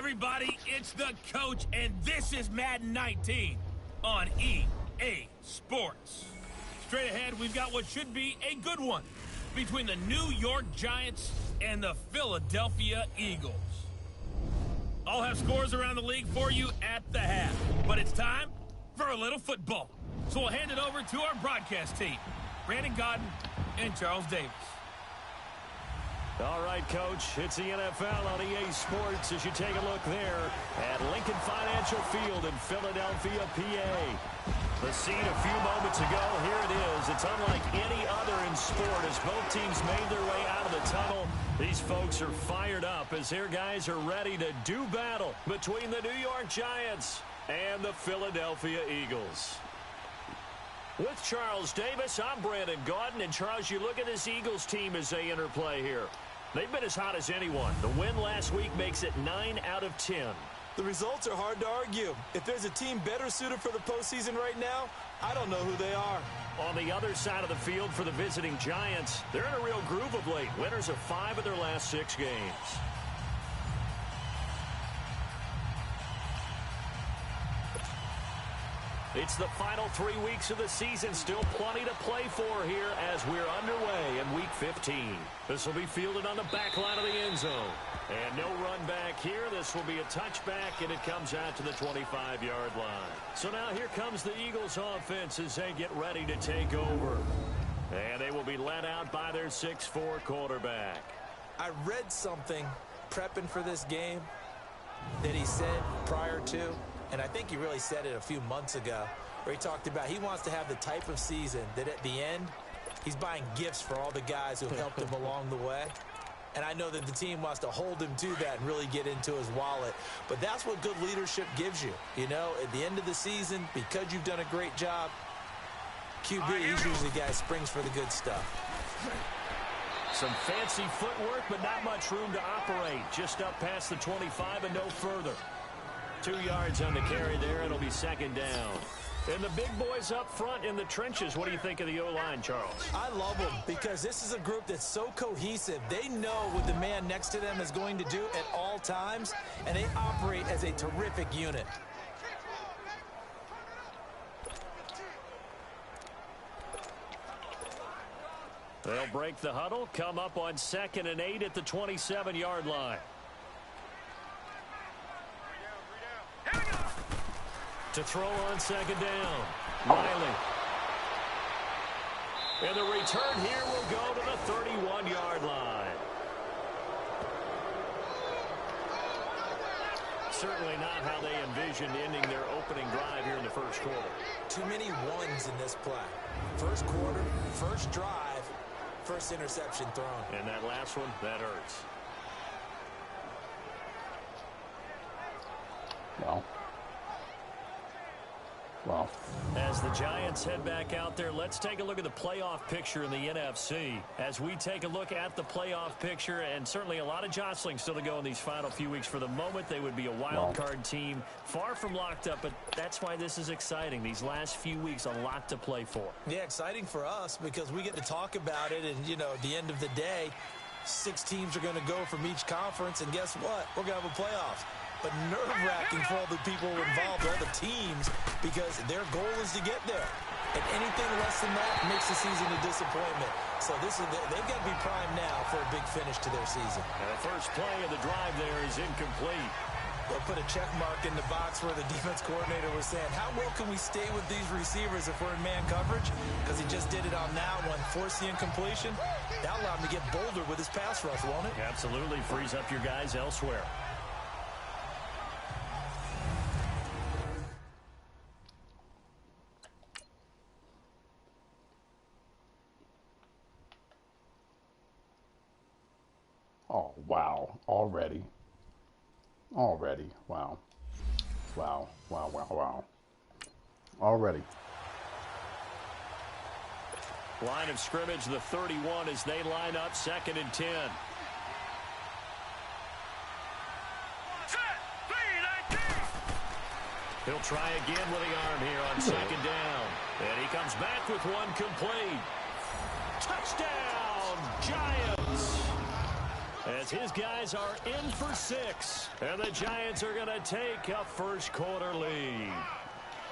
everybody, it's the coach, and this is Madden 19 on EA Sports. Straight ahead, we've got what should be a good one between the New York Giants and the Philadelphia Eagles. I'll have scores around the league for you at the half, but it's time for a little football. So we'll hand it over to our broadcast team, Brandon Gaudin and Charles Davis. All right, Coach, it's the NFL on EA Sports as you take a look there at Lincoln Financial Field in Philadelphia, PA. The scene a few moments ago, here it is. It's unlike any other in sport as both teams made their way out of the tunnel. These folks are fired up as their guys are ready to do battle between the New York Giants and the Philadelphia Eagles. With Charles Davis, I'm Brandon Gaudin. And, Charles, you look at this Eagles team as they interplay here. They've been as hot as anyone. The win last week makes it 9 out of 10. The results are hard to argue. If there's a team better suited for the postseason right now, I don't know who they are. On the other side of the field for the visiting Giants, they're in a real groove of late. Winners of 5 of their last 6 games. It's the final 3 weeks of the season. Still plenty to play for here as we're underway in Week 15. This will be fielded on the back line of the end zone. And no run back here. This will be a touchback, and it comes out to the 25-yard line. So now here comes the Eagles offense as they get ready to take over. And they will be led out by their 6'4" quarterback. I read something prepping for this game that he said prior to, and I think he really said it a few months ago, where he talked about he wants to have the type of season that at the end, he's buying gifts for all the guys who have helped him along the way. And I know that the team wants to hold him to that and really get into his wallet. But that's what good leadership gives you. You know, at the end of the season, because you've done a great job, QB is usually the guy who springs for the good stuff. Some fancy footwork, but not much room to operate. Just up past the 25 and no further. 2 yards on the carry there. It'll be second down. And the big boys up front in the trenches. What do you think of the O-line, Charles? I love them because this is a group that's so cohesive. They know what the man next to them is going to do at all times, and they operate as a terrific unit. They'll break the huddle, come up on 2nd and 8 at the 27-yard line. To throw on second down, Riley. And the return here will go to the 31-yard line. Certainly not how they envisioned ending their opening drive here in the first quarter. Too many ones in this play. First quarter, first drive, first interception thrown. And that last one, that hurts. Well, as the Giants head back out there, let's take a look at the playoff picture in the NFC. As we take a look at the playoff picture, and certainly a lot of jostling still to go in these final few weeks. For the moment, they would be a wild card team, far from locked up, but that's why this is exciting. These last few weeks, a lot to play for. Yeah, exciting for us because we get to talk about it, and, you know, at the end of the day, 6 teams are going to go from each conference, and guess what? We're going to have a playoff. But nerve-wracking for all the people involved, all the teams, because their goal is to get there. And anything less than that makes the season a disappointment. So they've got to be primed now for a big finish to their season. And the first play of the drive there is incomplete. They'll put a check mark in the box where the defense coordinator was saying, how well can we stay with these receivers if we're in man coverage? Because he just did it on that one, forced the incompletion. That'll allow him to get bolder with his pass rush, won't it? Absolutely. Frees up your guys elsewhere. oh, wow. Already. Wow. Already. Line of scrimmage, the 31 as they line up 2nd and 10. He'll try again with the arm here on 2nd down. And he comes back with one complete. Touchdown, Giants! as his guys are in for 6. And the Giants are going to take a first quarter lead.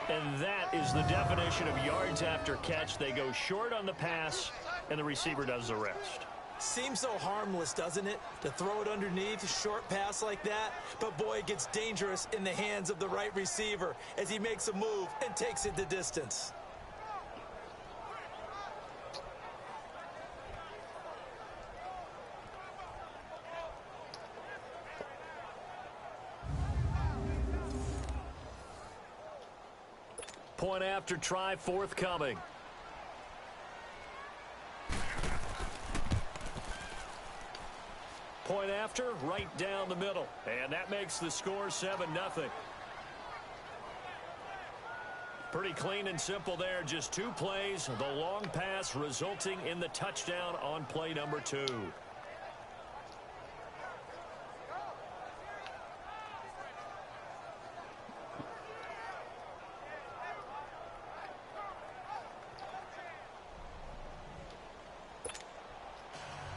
And that is the definition of yards after catch. They go short on the pass, and the receiver does the rest. Seems so harmless, doesn't it, to throw it underneath a short pass like that? But, boy, it gets dangerous in the hands of the right receiver as he makes a move and takes it the distance. Point after try forthcoming. Point after, right down the middle. And that makes the score 7-0. Pretty clean and simple there. Just 2 plays. The long pass resulting in the touchdown on play number 2.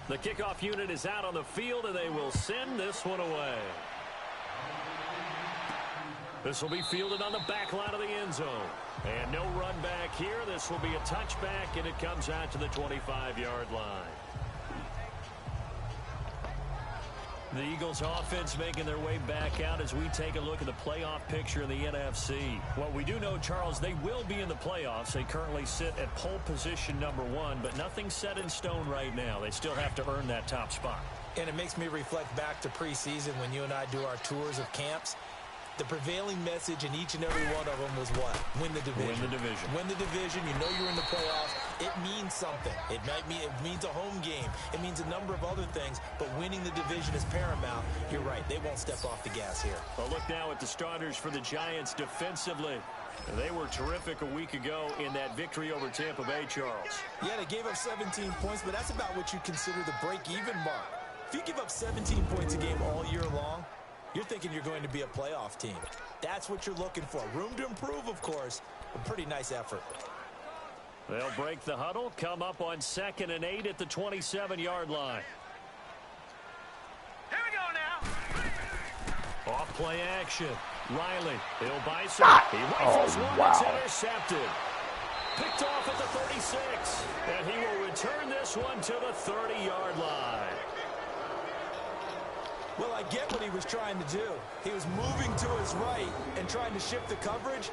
The kickoff unit is out on the field, and they will send this one away. This will be fielded on the back line of the end zone. And no run back here. This will be a touchback, and it comes out to the 25-yard line. The Eagles offense making their way back out as we take a look at the playoff picture in the NFC. What we do know, Charles, they will be in the playoffs. They currently sit at pole position number 1, but nothing's set in stone right now. They still have to earn that top spot. And it makes me reflect back to preseason when you and I do our tours of camps. The prevailing message in each and every one of them was what? Win the division. Win the division. Win the division. You know you're in the playoffs. It means something. It means a home game. It means a number of other things, but winning the division is paramount. You're right. They won't step off the gas here. Well, look now at the starters for the Giants defensively. They were terrific a week ago in that victory over Tampa Bay, Charles. Yeah, they gave up 17 points, but that's about what you consider the break-even mark. If you give up 17 points a game all year long, you're thinking you're going to be a playoff team. That's what you're looking for. Room to improve, of course, but pretty nice effort. They'll break the huddle, come up on 2nd and 8 at the 27-yard line. Here we go now. Off play action. Riley, he'll bison. He rifles one. Wow. It's intercepted. Picked off at the 36. And he will return this one to the 30-yard line. Well, I get what he was trying to do. He was moving to his right and trying to shift the coverage,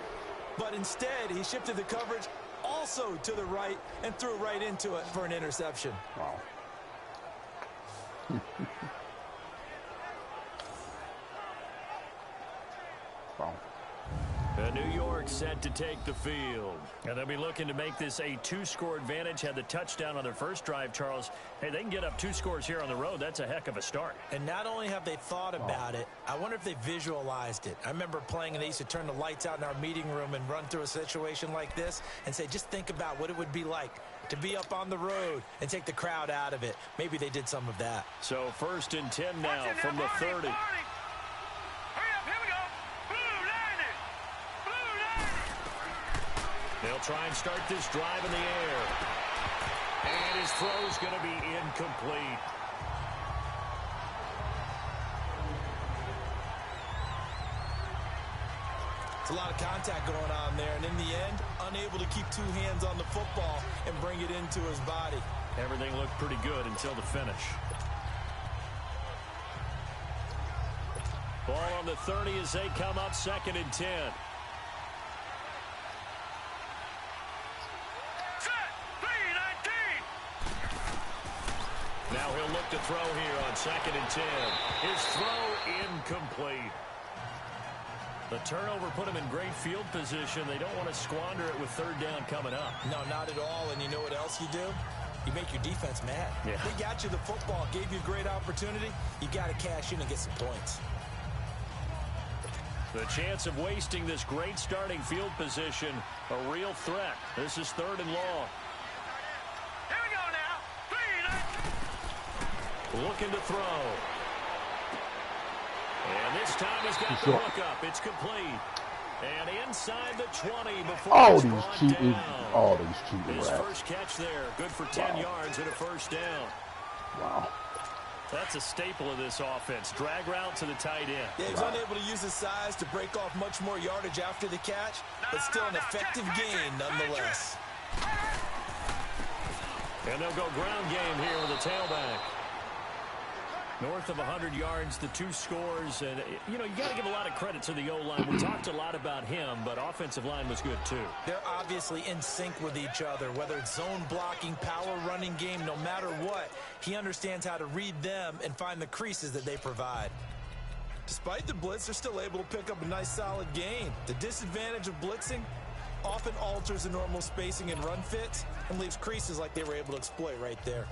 but instead he shifted the coverage also to the right and threw right into it for an interception. Wow. Wow. New York set to take the field. And they'll be looking to make this a 2-score advantage. Had the touchdown on their first drive, Charles. Hey, they can get up 2 scores here on the road. That's a heck of a start. And not only have they thought about it, I wonder if they visualized it. I remember playing and they used to turn the lights out in our meeting room and run through a situation like this and say, just think about what it would be like to be up on the road and take the crowd out of it. Maybe they did some of that. So 1st and 10 now from the 30. They'll try and start this drive in the air. And his throw's going to be incomplete. It's a lot of contact going on there, and in the end, unable to keep 2 hands on the football and bring it into his body. Everything looked pretty good until the finish. Ball on the 30 as they come up 2nd and 10. Now he'll look to throw here on 2nd and 10. His throw incomplete. The turnover put him in great field position. They don't want to squander it with 3rd down coming up. No, not at all. And you know what else you do? You make your defense mad. Yeah. They got you the football, gave you a great opportunity. You got to cash in and get some points. The chance of wasting this great starting field position, a real threat. This is 3rd and long. Here we go now. 3 Looking to throw. And this time he's got the hook up. It's complete. And inside the 20 before All he's these brought cheating, down. all these cheating His rats. first catch there, good for 10 Wow. yards and a 1st down. Wow. That's a staple of this offense. Drag route to the tight end. Yeah, he was unable to use his size to break off much more yardage after the catch, but still an effective gain nonetheless. And they'll go ground game here with the tailback. North of 100 yards, the 2 scores. And, you know, you got to give a lot of credit to the O-line. We talked a lot about him, but offensive line was good, too. They're obviously in sync with each other, whether it's zone blocking, power running game, no matter what. He understands how to read them and find the creases that they provide. Despite the blitz, they're still able to pick up a nice, solid gain. The disadvantage of blitzing often alters the normal spacing and run fits and leaves creases like they were able to exploit right there.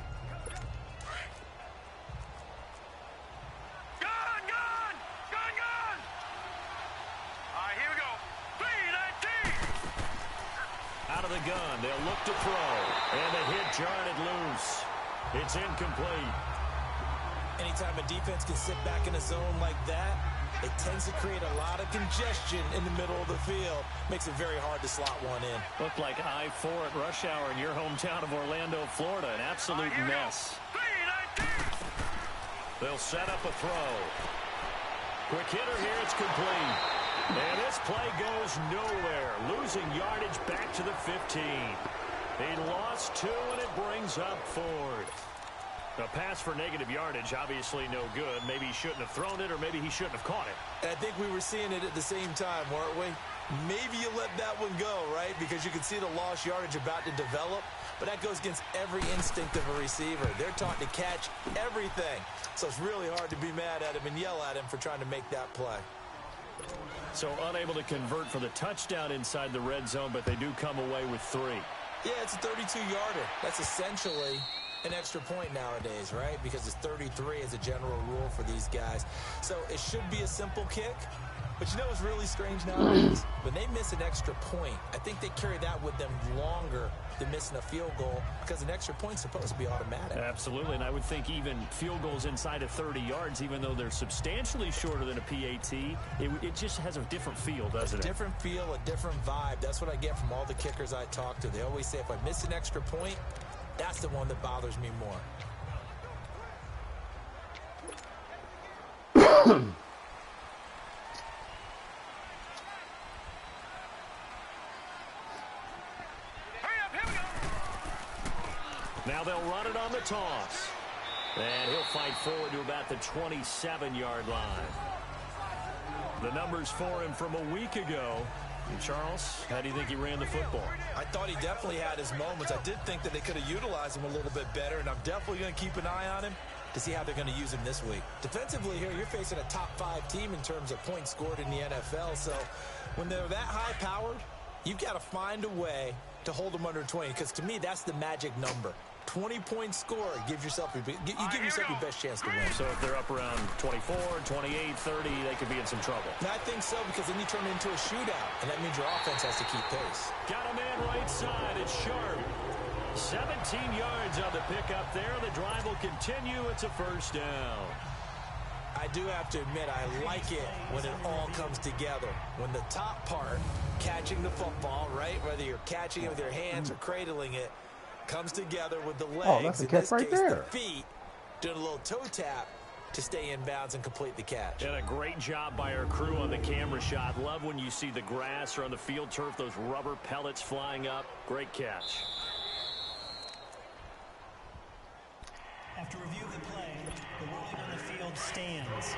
Out of the gun, they'll look to throw, and the hit jarred it loose. It's incomplete. Anytime a defense can sit back in a zone like that, it tends to create a lot of congestion in the middle of the field. Makes it very hard to slot one in. Looked like I-4 at rush hour in your hometown of Orlando, Florida. An absolute mess. They'll set up a throw. Quick hitter here, it's complete. And this play goes nowhere. Losing yardage back to the 15. He lost 2, and it brings up 4th. A pass for negative yardage, obviously no good. Maybe he shouldn't have thrown it, or maybe he shouldn't have caught it. I think we were seeing it at the same time, weren't we? Maybe you let that one go, right? Because you can see the lost yardage about to develop. But that goes against every instinct of a receiver. They're taught to catch everything. So it's really hard to be mad at him and yell at him for trying to make that play. So unable to convert for the touchdown inside the red zone, but they do come away with 3. Yeah, it's a 32-yarder. That's essentially an extra point nowadays, right? Because it's 33 as a general rule for these guys. So it should be a simple kick. But you know what's really strange nowadays? When they miss an extra point, I think they carry that with them longer than missing a field goal because an extra point's supposed to be automatic. Absolutely, and I would think even field goals inside of 30 yards, even though they're substantially shorter than a PAT, it just has a different feel, doesn't it? A different feel, a different vibe. That's what I get from all the kickers I talk to. They always say if I miss an extra point, that's the one that bothers me more. Now they'll run it on the toss. And he'll fight forward to about the 27-yard line. The numbers for him from a week ago. And Charles, how do you think he ran the football? I thought he definitely had his moments. I did think that they could have utilized him a little bit better, and I'm definitely going to keep an eye on him to see how they're going to use him this week. Defensively here, you're facing a top-5 team in terms of points scored in the NFL, so when they're that high-powered, you've got to find a way to hold them under 20, because to me, that's the magic number. 20 points scored, you give yourself your best chance to win. So if they're up around 24, 28, 30, they could be in some trouble. And I think so, because then you turn it into a shootout, and that means your offense has to keep pace. Got a man right side. It's Sharp. 17 yards on the pickup there. The drive will continue. It's a first down. I do have to admit, I like it when it all comes together. When the top part, catching the football, right, whether you're catching it with your hands or cradling it, comes together with the legs. Oh, that's a catch right there. The feet, doing a little toe tap to stay in bounds and complete the catch. And a great job by our crew on the camera shot. Love when you see the grass or on the field turf, those rubber pellets flying up. Great catch. After review of the play, the ruling on the field stands.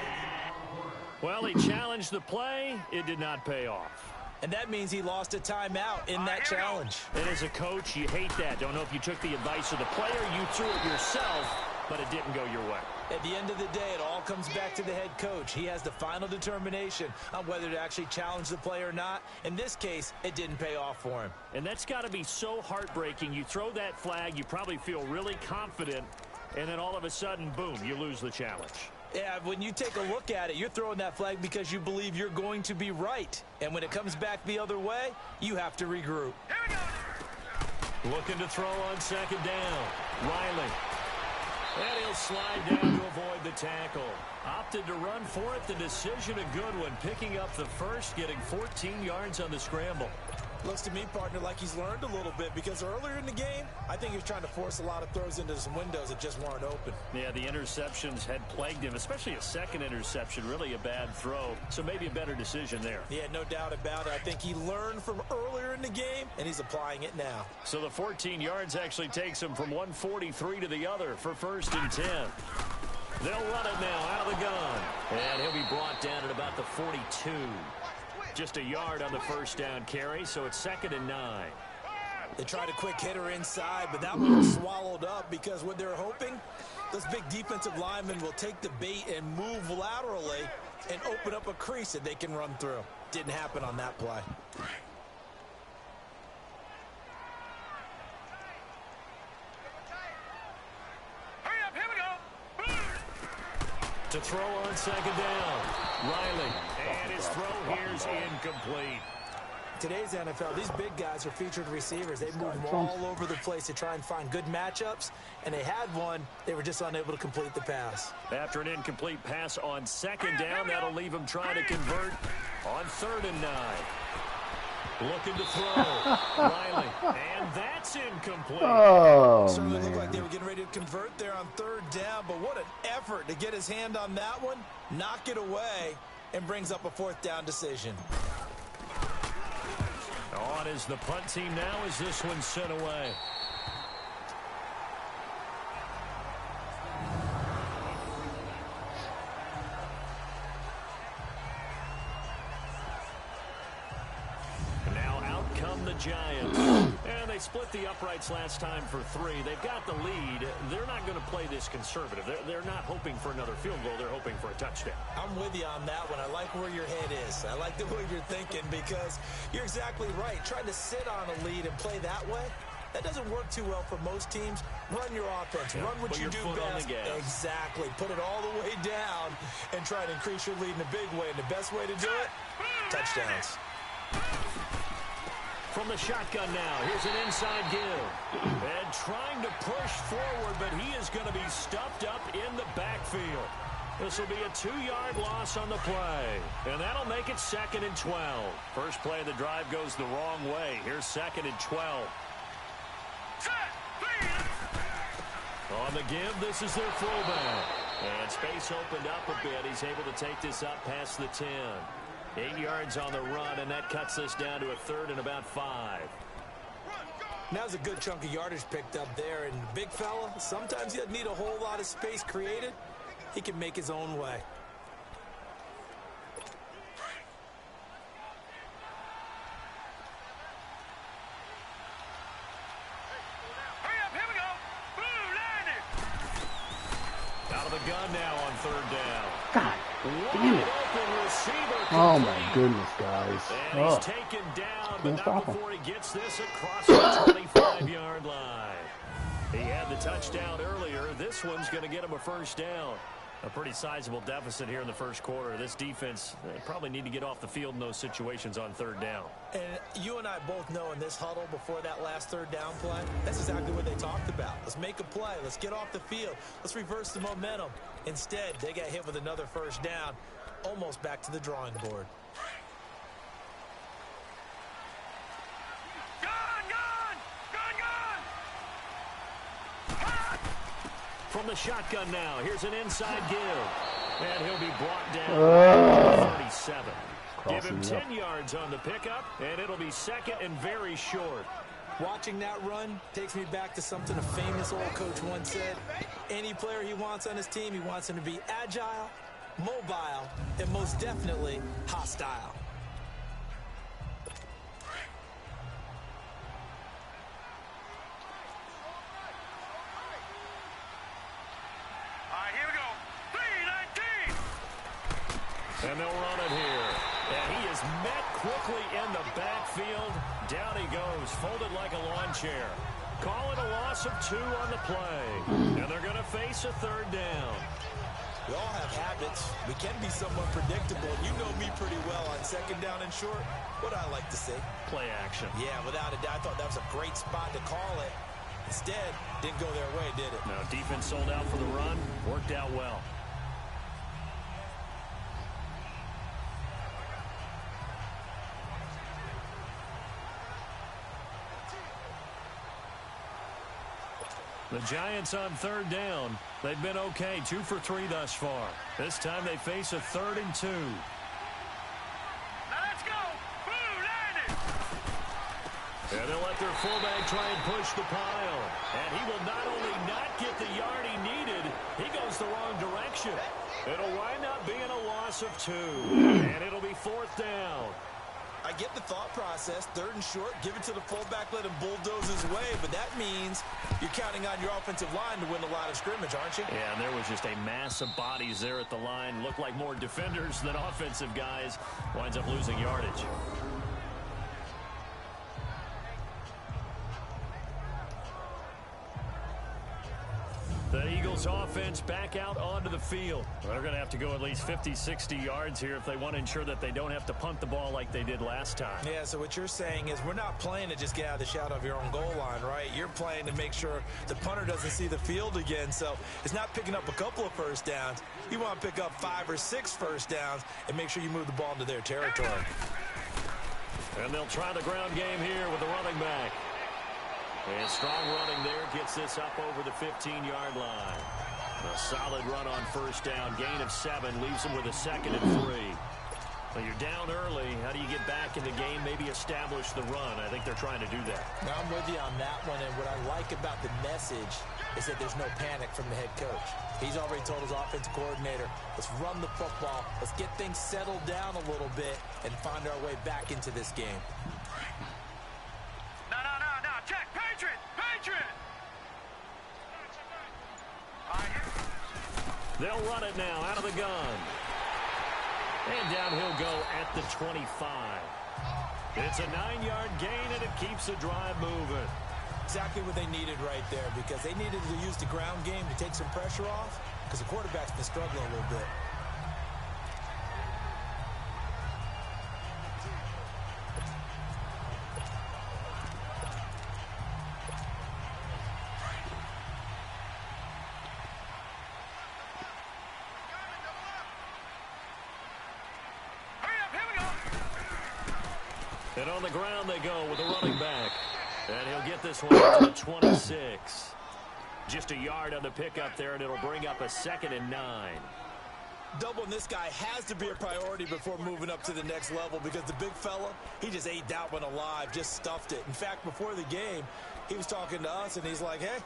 Well, he challenged the play. It did not pay off. And that means he lost a timeout in that challenge. And as a coach, you hate that. Don't know if you took the advice of the player, you threw it yourself, but it didn't go your way. At the end of the day, it all comes back to the head coach. He has the final determination on whether to actually challenge the play or not. In this case, it didn't pay off for him. And that's got to be so heartbreaking. You throw that flag, you probably feel really confident, and then all of a sudden, boom, you lose the challenge. Yeah, when you take a look at it, you're throwing that flag because you believe you're going to be right. And when it comes back the other way, you have to regroup. Looking to throw on second down. Riley. And he'll slide down to avoid the tackle. Opted to run for it. The decision a good one. Picking up the first, getting 14 yards on the scramble. Looks to me, partner, like he's learned a little bit because earlier in the game, I think he was trying to force a lot of throws into some windows that just weren't open. Yeah, the interceptions had plagued him, especially a second interception, really a bad throw. So maybe a better decision there. Yeah, no doubt about it. I think he learned from earlier in the game, and he's applying it now. So the 14 yards actually takes him from 143 to the other for 1st and 10. They'll run it now out of the gun. And he'll be brought down at about the 42. Just a yard on the first down carry, so it's 2nd and 9. They tried a quick hitter inside, but that one was swallowed up because what they're hoping, those big defensive linemen will take the bait and move laterally and open up a crease that they can run through. Didn't happen on that play. To throw on 2nd down, Riley, and his throw here's incomplete. Today's NFL, these big guys are featured receivers. They move all over the place to try and find good matchups, and they had one. They were just unable to complete the pass. After an incomplete pass on 2nd down, that'll leave him trying to convert on 3rd and 9. Looking to throw, Riley, and that's incomplete. Oh, Certainly man. looked like they were getting ready to convert there on 3rd down, but what an effort to get his hand on that one, knock it away, and brings up a 4th down decision. On is the punt team now as this one's sent away. Now out come the Giants. And they split the uprights last time for 3. They've got the lead. They're not going to play this conservative. They're not hoping for another field goal. They're hoping for a touchdown. I'm with you on that one. I like where your head is. I like the way you're thinking because you're exactly right. Trying to sit on a lead and play that way, that doesn't work too well for most teams. Run your offense. Run what you do best. Exactly. Put it all the way down and try to increase your lead in a big way. And the best way to do it, touchdowns. From the shotgun now, here's an inside give. And trying to push forward, but he is going to be stuffed up in the backfield. This will be a 2-yard loss on the play. And that'll make it 2nd and 12. First play of the drive goes the wrong way. Here's 2nd and 12. On the give, this is their fullback. And space opened up a bit. He's able to take this up past the 10. 8 yards on the run, and that cuts this down to a 3rd and about 5. Now's a good chunk of yardage picked up there. And big fella, sometimes he doesn't need a whole lot of space created. He can make his own way. Out of the gun now on 3rd down. God damn it. Oh, my goodness, guys. And he's taken down, but Can't not stop him. before he gets this across the 25-yard line. He had the touchdown earlier. This one's going to get him a 1st down. A pretty sizable deficit here in the 1st quarter. This defense probably need to get off the field in those situations on 3rd down. And you and I both know in this huddle before that last 3rd down play, that's exactly what they talked about. Let's make a play. Let's get off the field. Let's reverse the momentum. Instead, they got hit with another 1st down, almost back to the drawing board. From the shotgun now, here's an inside give. And he'll be brought down to 37. Give him 10 yards on the pickup, and it'll be 2nd and very short. Watching that run takes me back to something a famous old coach once said. Any player he wants on his team, he wants him to be agile, mobile, and most definitely hostile. And they'll run it here. And he is met quickly in the backfield. Down he goes, folded like a lawn chair. Call it a loss of 2 on the play. And they're going to face a 3rd down. We all have habits. We can be somewhat predictable. You know me pretty well on 2nd down and short. What I like to see. Play action. Yeah, without a doubt. I thought that was a great spot to call it. Instead, didn't go their way, did it? No, defense sold out for the run. Worked out well. The Giants on third down. They've been okay, 2 for 3 thus far. This time they face a 3rd and 2. Now let's go. And they'll let their fullback try and push the pile. And he will not only not get the yard he needed, he goes the wrong direction. It'll wind up being a loss of 2. And it'll be 4th down. I get the thought process, 3rd and short, give it to the fullback, let him bulldoze his way, but that means you're counting on your offensive line to win the line of scrimmage, aren't you? Yeah, and there was just a mass of bodies there at the line. Looked like more defenders than offensive guys. Winds up losing yardage. The Eagles offense back out onto the field. They're going to have to go at least 50, 60 yards here if they want to ensure that they don't have to punt the ball like they did last time. Yeah, so what you're saying is we're not playing to just get out of the shadow of your own goal line, right? You're playing to make sure the punter doesn't see the field again. So it's not picking up a couple of first downs. You want to pick up 5 or 6 first downs and make sure you move the ball into their territory. And they'll try the ground game here with the running back. And strong running there gets this up over the 15-yard line. A solid run on first down. Gain of 7 leaves them with a 2nd and 3. Well, you're down early. How do you get back in the game? Maybe establish the run. I think they're trying to do that. Now, I'm with you on that one, and what I like about the message is that there's no panic from the head coach. He's already told his offensive coordinator, let's run the football, let's get things settled down a little bit and find our way back into this game. Check. Patriot. They'll run it now out of the gun. And down he'll go at the 25. It's a 9-yard gain, and it keeps the drive moving. Exactly what they needed right there, because they needed to use the ground game to take some pressure off, because the quarterback's been struggling a little bit. And on the ground they go with a running back. And he'll get this one to the 26. Just a yard on the pickup there, and it'll bring up a 2nd and 9. Doubling this guy has to be a priority before moving up to the next level, because the big fella, he just ate that one alive, just stuffed it. In fact, before the game, he was talking to us, and he's like, hey,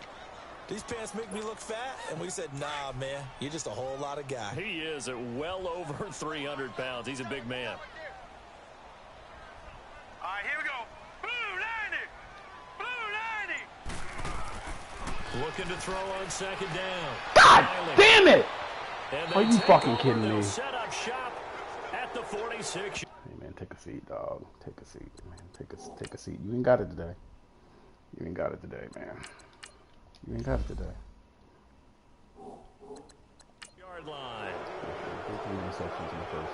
these pants make me look fat? And we said, nah, man, you're just a whole lot of guy. He is at well over 300 pounds. He's a big man. All right, here we go. Blue 90. Looking to throw on 2nd down. God damn it! And Are you fucking kidding me? Set up shop at the 46. Hey man, take a seat, dog. Take a seat, man. Take a seat. You ain't got it today. You ain't got it today, man. You ain't got it today. Yard line. 3 receptions in the first.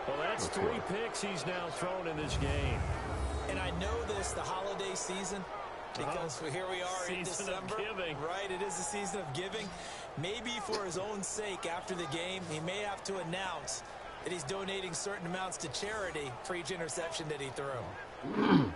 Well, that's 3 picks he's now thrown in this game. And I know this, the holiday season, because here we are in December. Right, it is the season of giving. Maybe for his own sake, after the game, he may have to announce that he's donating certain amounts to charity for each interception that he threw.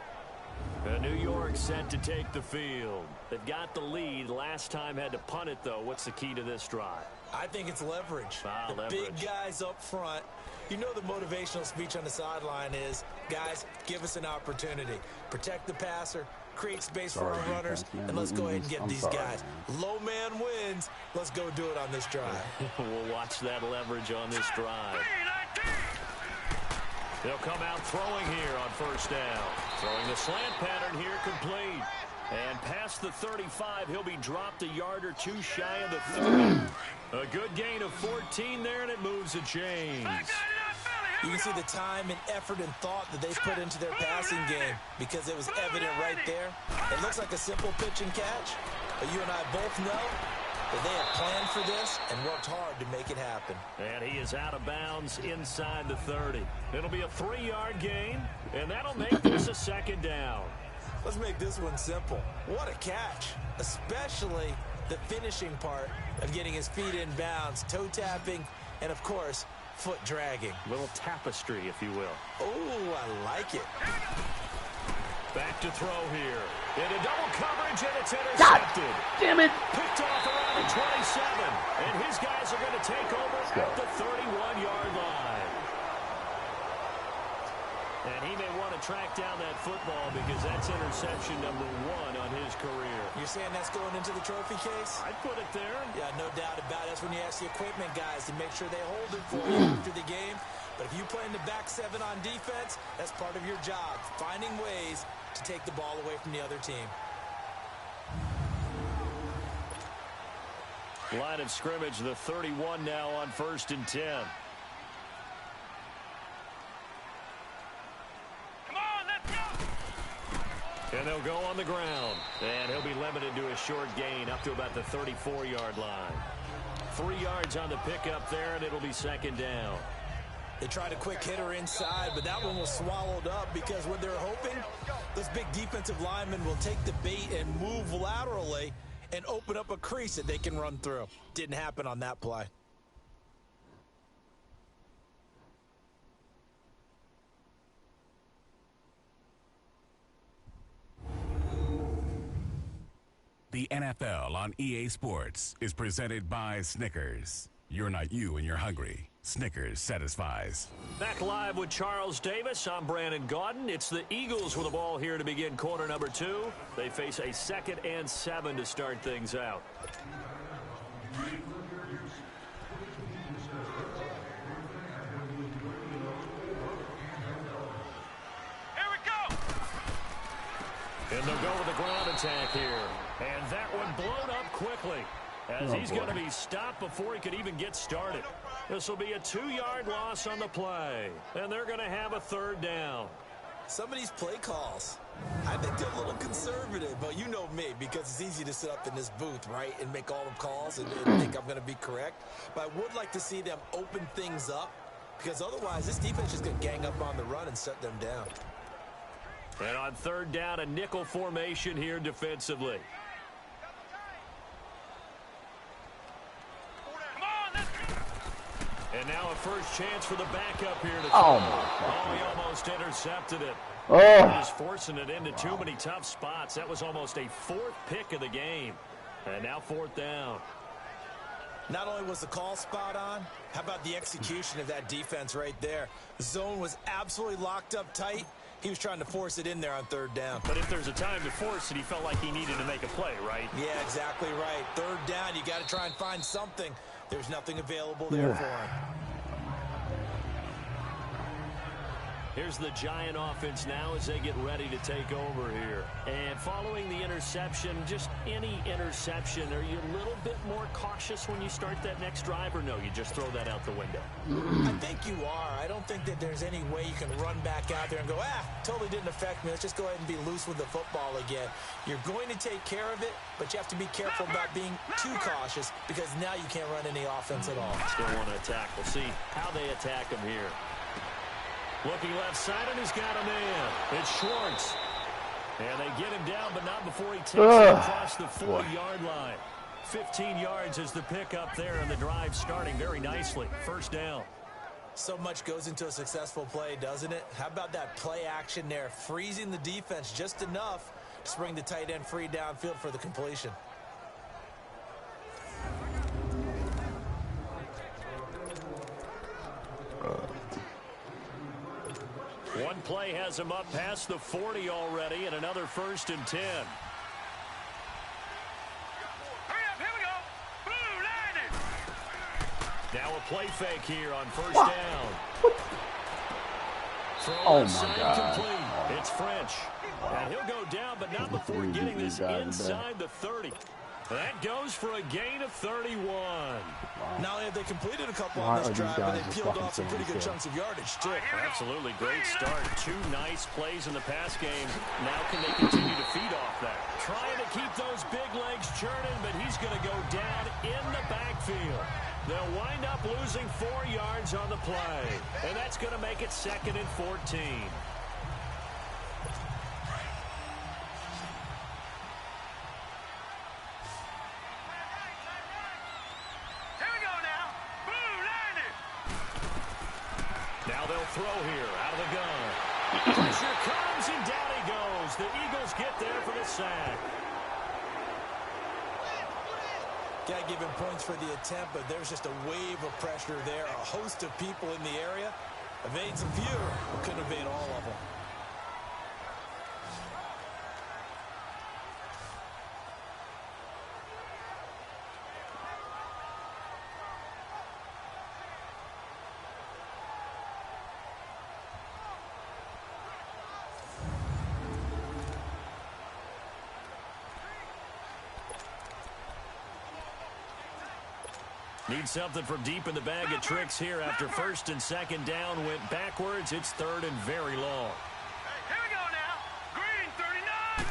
New York set to take the field. They've got the lead. Last time had to punt it, though. What's the key to this drive? I think it's leverage. Leverage. Big guys up front. You know the motivational speech on the sideline is, guys, give us an opportunity. Protect the passer, create space for our runners, and let's go ahead and get these guys. Low man wins. Let's go do it on this drive. We'll watch that leverage on this drive. They'll come out throwing here on first down. Throwing the slant pattern here complete. And past the 35, he'll be dropped a yard or 2 shy of the 30. A good gain of 14 there, and it moves the chains. You can see the time and effort and thought that they put into their passing game, because it was evident right there. It looks like a simple pitch and catch, but you and I both know that they have planned for this and worked hard to make it happen. And he is out of bounds inside the 30. It'll be a 3-yard gain, and that'll make this a 2nd down. Let's make this one simple. What a catch, especially the finishing part of getting his feet in bounds, toe tapping, and of course, foot dragging. Little tapestry, if you will. Oh, I like it. Back to throw here. Into double coverage, and it's intercepted. God damn it. Picked off around the 27. And his guys are going to take over at the 31-yard line. And he may want to track down that football because that's interception number 1 on his career. You're saying that's going into the trophy case? I'd put it there. Yeah, no doubt about it. That's when you ask the equipment guys to make sure they hold it for you after the game. But if you play in the back 7 on defense, that's part of your job, finding ways to take the ball away from the other team. Line of scrimmage, the 31 now on 1st and 10. Come on, let's go! And they'll go on the ground. And he'll be limited to a short gain up to about the 34-yard line. 3 yards on the pickup there, and it'll be 2nd down. They tried a quick hitter inside, but that one was swallowed up because what they're hoping, those big defensive linemen will take the bait and move laterally and open up a crease that they can run through. Didn't happen on that play. The NFL on EA Sports is presented by Snickers. You're not you when you're hungry. Snickers satisfies. Back live with Charles Davis. I'm Brandon Gaudin. It's the Eagles with the ball here to begin quarter number 2. They face a 2nd and 7 to start things out. Here we go! And they'll go with the ground attack here. And that one blown up quickly as he's going to be stopped before he could even get started. This will be a 2-yard loss on the play. And they're going to have a 3rd down. Some of these play calls, I think they're a little conservative, but you know me, because it's easy to sit up in this booth, right, and make all the calls and think I'm going to be correct. But I would like to see them open things up, because otherwise this defense is going to gang up on the run and shut them down. And on 3rd down, a nickel formation here defensively. And now a first chance for the backup here to throw. Oh, my he almost intercepted it. Oh. Just forcing it into too many tough spots. That was almost a 4th pick of the game. And now 4th down. Not only was the call spot on, how about the execution of that defense right there? The zone was absolutely locked up tight. He was trying to force it in there on 3rd down. But if there's a time to force it, he felt like he needed to make a play, right? Yeah, exactly right. 3rd down, you got to try and find something. There's nothing available there for him. Here's the Giant offense now as they get ready to take over here. And following the interception, just any interception, are you a little bit more cautious when you start that next drive, or no, you just throw that out the window? I think you are. I don't think that there's any way you can run back out there and go, totally didn't affect me. Let's just go ahead and be loose with the football again. You're going to take care of it, but you have to be careful about being too cautious because now you can't run any offense at all. Still want to attack. We'll see how they attack him here. Looking left side, and he's got a man. It's Schwartz. And they get him down, but not before he takes it across the 40-yard line. 15 yards is the pickup there, and the drive starting very nicely. 1st down. So much goes into a successful play, doesn't it? How about that play action there? Freezing the defense just enough to bring the tight end free downfield for the completion. One play has him up past the 40 already, and another 1st and 10. Hurry up, here we go! Blue line it! Now a play fake here on 1st down. Throw Oh, my inside God. complete. It's French. And he'll go down, but not before getting this inside the 30. That goes for a gain of 31. Not only have they completed a couple on this drive, but they peeled off some pretty good chunks of yardage, too. Absolutely. Great start. 2 nice plays in the pass game. Now can they continue to feed off that? Trying to keep those big legs churning, but he's going to go down in the backfield. They'll wind up losing 4 yards on the play. And that's going to make it 2nd and 14. Now they'll throw here out of the gun. Pressure comes, and down he goes. The Eagles get there for the sack. Got to give him points for the attempt, but there's just a wave of pressure there. A host of people in the area. Evades a few, but couldn't evade all of them. Need something from deep in the bag of tricks here after first and second down went backwards. It's third and very long. Hey, here we go now. Green, 39.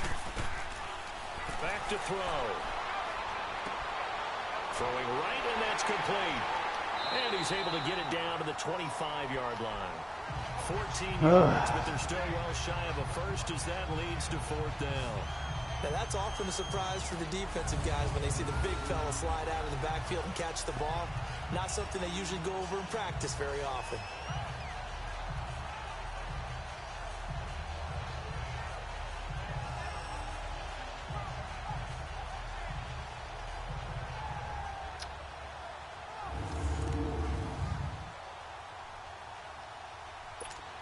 Back to throw. Throwing right, and that's complete. And he's able to get it down to the 25-yard line. 14 yards, but they're still well shy of a first as that leads to fourth down. Now that's often a surprise for the defensive guys when they see the big fella slide out of the backfield and catch the ball. Not something they usually go over in practice very often.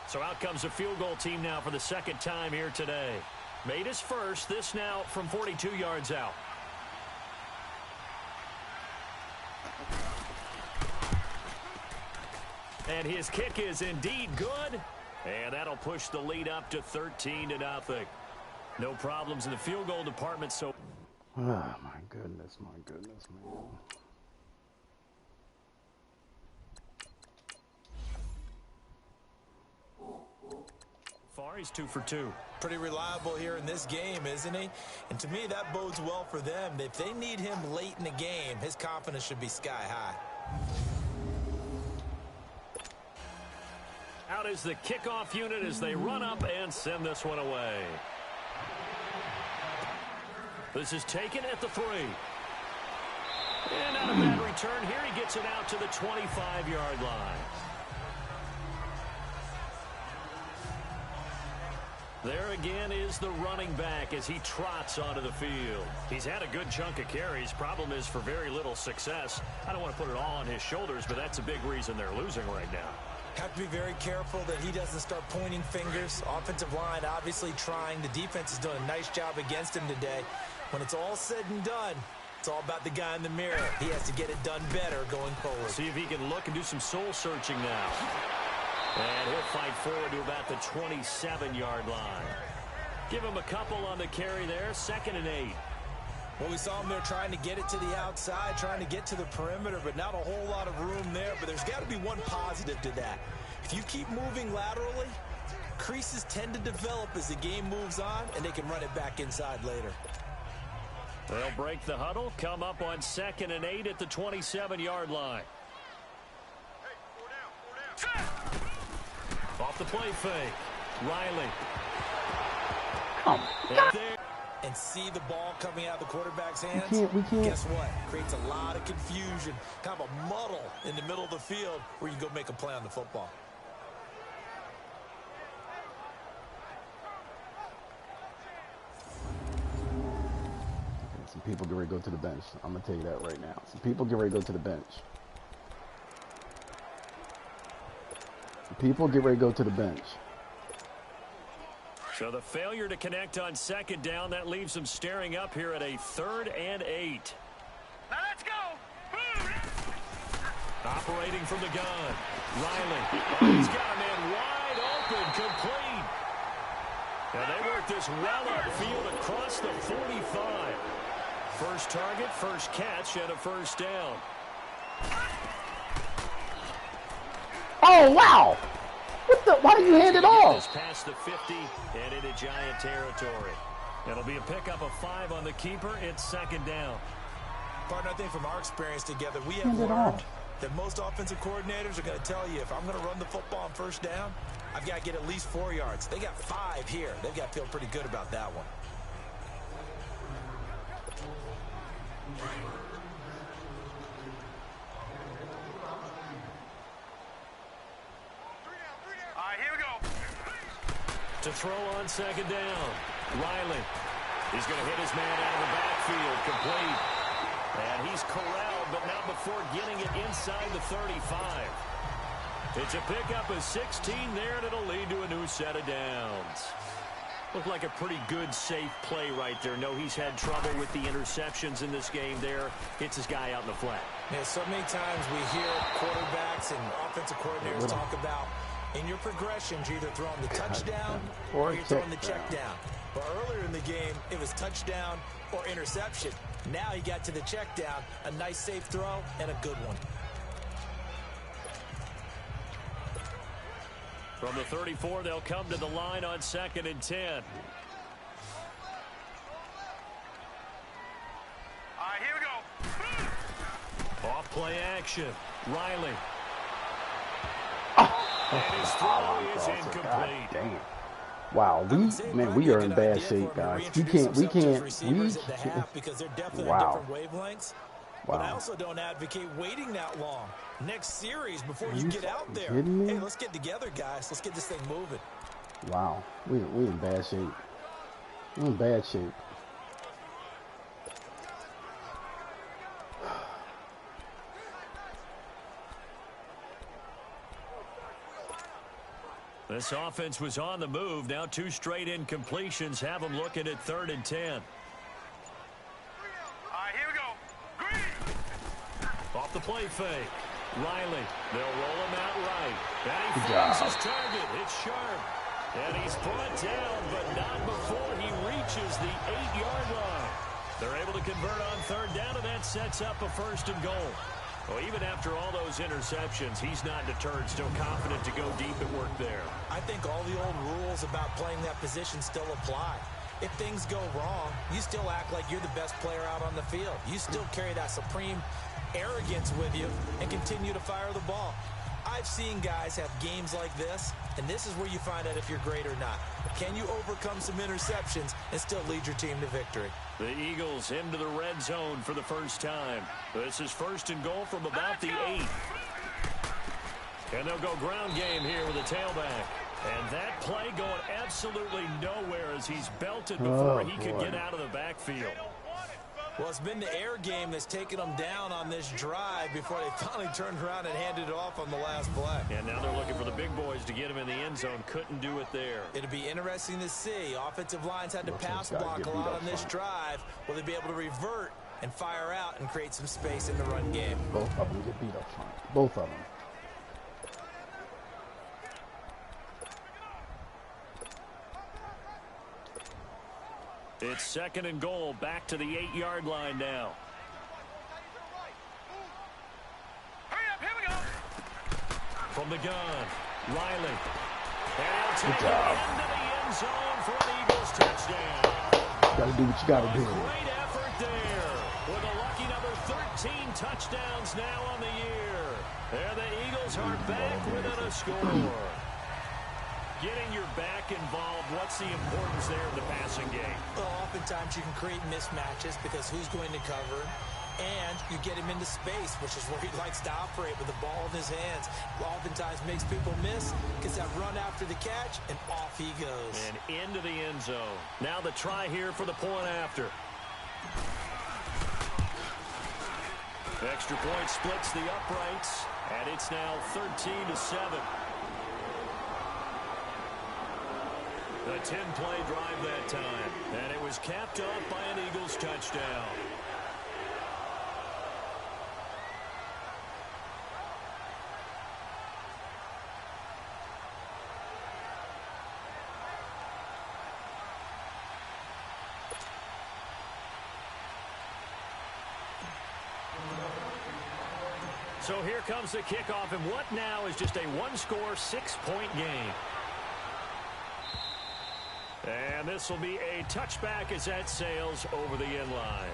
So out comes a field goal team now for the second time here today. Made his first, this now from 42 yards out. And his kick is indeed good. And that'll push the lead up to 13-0. No problems in the field goal department. So, Oh, my goodness, man. far, he's 2 for 2. Pretty reliable here in this game, isn't he? And to me, that bodes well for them. If they need him late in the game, his confidence should be sky high. Out is the kickoff unit as they run up and send this one away. This is taken at the 3. And not a bad return here. He gets it out to the 25-yard line. There again is the running back as he trots onto the field. He's had a good chunk of carries. Problem is for very little success. I don't want to put it all on his shoulders, but that's a big reason they're losing right now. Have to be very careful that he doesn't start pointing fingers. Offensive line obviously trying. The defense is doing a nice job against him today. When it's all said and done, it's all about the guy in the mirror. He has to get it done better going forward. See if he can look and do some soul searching now. And he'll fight forward to about the 27-yard line. Give him a couple on the carry there. 2nd and 8. Well, we saw him there trying to get it to the outside, trying to get to the perimeter, but not a whole lot of room there. But there's got to be one positive to that. If you keep moving laterally, creases tend to develop as the game moves on, and they can run it back inside later. They'll break the huddle, come up on 2nd and 8 at the 27-yard line. Off the play fake. Riley. Oh, And see the ball coming out of the quarterback's hands? We can't. Guess what? Creates a lot of confusion, kind of a muddle in the middle of the field where you go make a play on the football. Some people get ready to go to the bench. I'm going to tell you that right now. Some people get ready to go to the bench. People get ready to go to the bench. So the failure to connect on 2nd down, that leaves them staring up here at a 3rd and 8. Now let's go. Operating from the gun. Riley. Oh, he's got a man wide open, complete. And they work this well upfield across the 45. First target, first catch, and a first down. Oh, wow! What the? Why did you hand it off? Past the 50 and into Giant territory. It'll be a pickup of 5 on the keeper. It's 2nd down. Partner, I think from our experience together, we have learned that most offensive coordinators are going to tell you, if I'm going to run the football on first down, I've got to get at least 4 yards. They got 5 here. They've got to feel pretty good about that one. All right, here we go. To throw on second down. Riley. He's going to hit his man out of the backfield. Complete. And he's corralled, but not before getting it inside the 35. It's a pickup of 16 there, and it'll lead to a new set of downs. Looked like a pretty good, safe play right there. No, he's had trouble with the interceptions in this game there. Hits his guy out in the flat. Yeah, so many times we hear quarterbacks and offensive coordinators talk about in your progressions, you're either throwing the touchdown or you're throwing the check down. But earlier in the game, it was touchdown or interception. Now he got to the check down, a nice safe throw, and a good one. From the 34, they'll come to the line on 2nd and 10. All right, here we go. Off play action. Riley. And his throw is incomplete. Damn. Wow, we are in bad shape, guys. We can't. Because they're definitely wow. on different wavelengths. Wow. But I also don't advocate waiting that long. Next series before you get out there. Kidding me? Hey, let's get together, guys. Let's get this thing moving. Wow, we in bad shape. We're in bad shape. This offense was on the move. Now 2 straight incompletions have them looking at 3rd and 10. All right, here we go. Green. Off the play fake. Riley. They'll roll him out right. And he Good finds job. his target. It's Sharp. And he's brought down, but not before he reaches the 8-yard line. They're able to convert on 3rd down, and that sets up a 1st and goal. Well, even after all those interceptions, he's not deterred, still confident to go deep at work there. I think all the old rules about playing that position still apply. If things go wrong, you still act like you're the best player out on the field. You still carry that supreme arrogance with you and continue to fire the ball. I've seen guys have games like this, and this is where you find out if you're great or not. Can you overcome some interceptions and still lead your team to victory? The Eagles into the red zone for the first time. This is 1st and goal from about the 8. And they'll go ground game here with a tailback. And that play going absolutely nowhere as he's belted before he could get out of the backfield. Well, it's been the air game that's taken them down on this drive before they finally turned around and handed it off on the last play. And now they're looking for the big boys to get him in the end zone. Couldn't do it there. It'll be interesting to see. Offensive lines had to pass block a lot on this drive. Will they be able to revert and fire out and create some space in the run game? Both of them get beat up front. Both of them. It's 2nd and goal, back to the 8-yard line now. Hurry up, here we go. From the gun, Riley. And he'll take Good job. it into the end zone for an Eagles touchdown. You gotta do what you gotta do. Great effort there with a lucky number 13 touchdowns now on the year. There the Eagles are back within a score. Getting your back involved, what's the importance there in the passing game? Well, oftentimes you can create mismatches because who's going to cover, and you get him into space, which is where he likes to operate with the ball in his hands. Oftentimes makes people miss, gets that run after the catch, and off he goes. And into the end zone. Now the try here for the point after. Extra point splits the uprights, and it's now 13-7. A 10-play drive that time, and it was capped off by an Eagles touchdown. So here comes the kickoff, and what now is just a one-score, 6-point game. And this will be a touchback as that sails over the end line.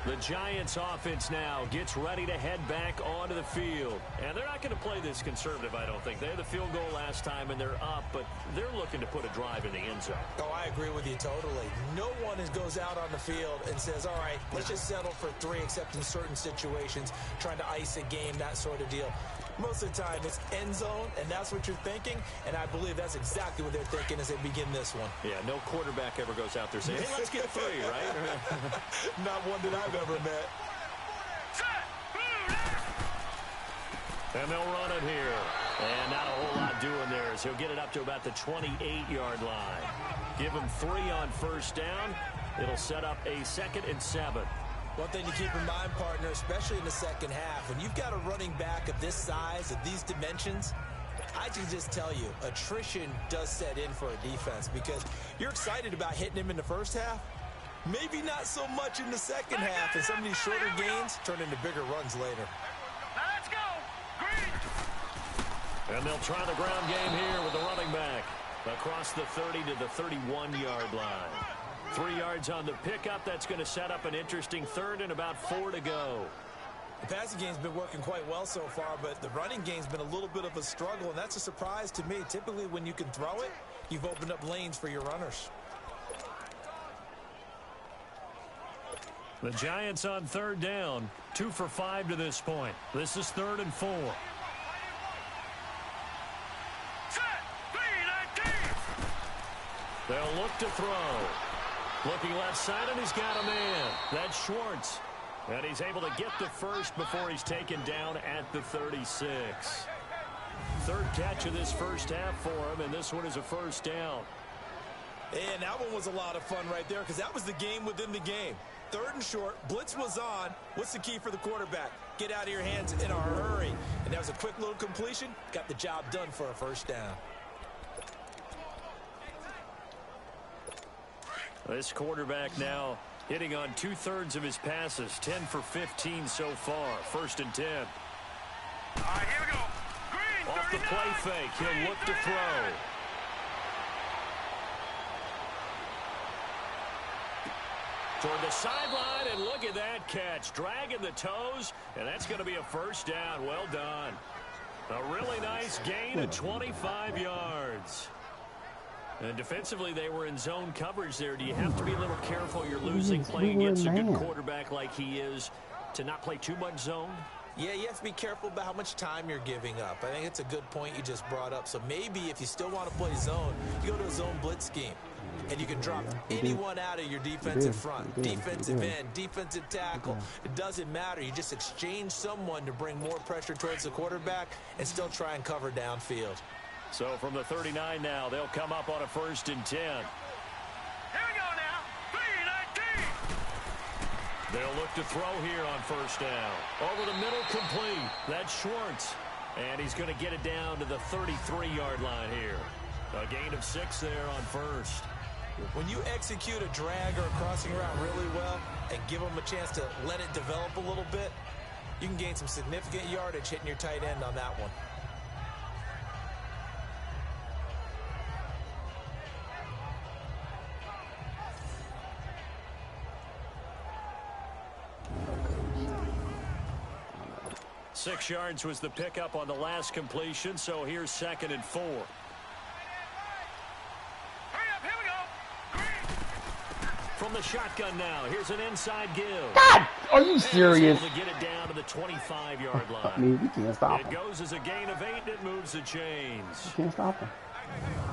The Giants offense now gets ready to head back onto the field. And they're not going to play this conservative, I don't think. They had the field goal last time, and they're up, but they're looking to put a drive in the end zone. Oh, I agree with you totally. No one goes out on the field and says, all right, let's just settle for 3, except in certain situations, trying to ice a game, that sort of deal. Most of the time, it's end zone, and that's what you're thinking, and I believe that's exactly what they're thinking as they begin this one. Yeah, no quarterback ever goes out there saying, hey, let's get 3, right? Not one that I've ever met. And they'll run it here. And not a whole lot doing there, as he'll get it up to about the 28-yard line. Give him 3 on first down. It'll set up a 2nd and 7. One thing to keep in mind, partner, especially in the second half, when you've got a running back of this size, of these dimensions, I can just tell you, attrition does set in for a defense because you're excited about hitting him in the first half. Maybe not so much in the second half, and some of these shorter gains turn into bigger runs later. Now let's go. Green. And they'll try the ground game here with the running back across the 30 to the 31-yard line. 3 yards on the pickup. That's going to set up an interesting 3rd and about 4 to go. The passing game's been working quite well so far, but the running game's been a little bit of a struggle, and that's a surprise to me. Typically, when you can throw it, you've opened up lanes for your runners. The Giants on 3rd down, 2 for 5 to this point. This is 3rd and 4. They'll look to throw. Looking left side, and he's got a man. That's Schwartz. And he's able to get the first before he's taken down at the 36. 3rd catch of this first half for him, and this one is a first down. And that one was a lot of fun right there because that was the game within the game. 3rd and short, blitz was on. What's the key for the quarterback? Get out of your hands in a hurry. And that was a quick little completion. Got the job done for a first down. This quarterback now hitting on 2/3 of his passes, 10 for 15 so far. 1st and 10. All right, here we go. Green, Off the play fake, he'll look to throw. Toward the sideline, and look at that catch. Dragging the toes, and that's going to be a first down. Well done. A really nice gain of 25 yards. And defensively, they were in zone coverage there. Do you have to be a little careful? You're losing playing against a good quarterback like he is to not play too much zone? Yeah, you have to be careful about how much time you're giving up. I think it's a good point you just brought up. So maybe if you still want to play zone, you go to a zone blitz scheme. And you can drop anyone out of your defensive front, defensive end, defensive tackle. It doesn't matter. You just exchange someone to bring more pressure towards the quarterback and still try and cover downfield. So from the 39 now, they'll come up on a 1st and 10. Here we go now. 3-19. They'll look to throw here on first down. Over the middle, complete. That's Schwartz. And he's going to get it down to the 33-yard line here. A gain of 6 there on first. When you execute a drag or a crossing route really well and give them a chance to let it develop a little bit, you can gain some significant yardage hitting your tight end on that one. Six yards was the pickup on the last completion, so here's 2nd and 4. From the shotgun now, here's an inside give. God, are you serious? Able to get it down to the 25-yard line. I mean, we can't stop It him. goes as a gain of 8, and it moves the chains. We can't stop him.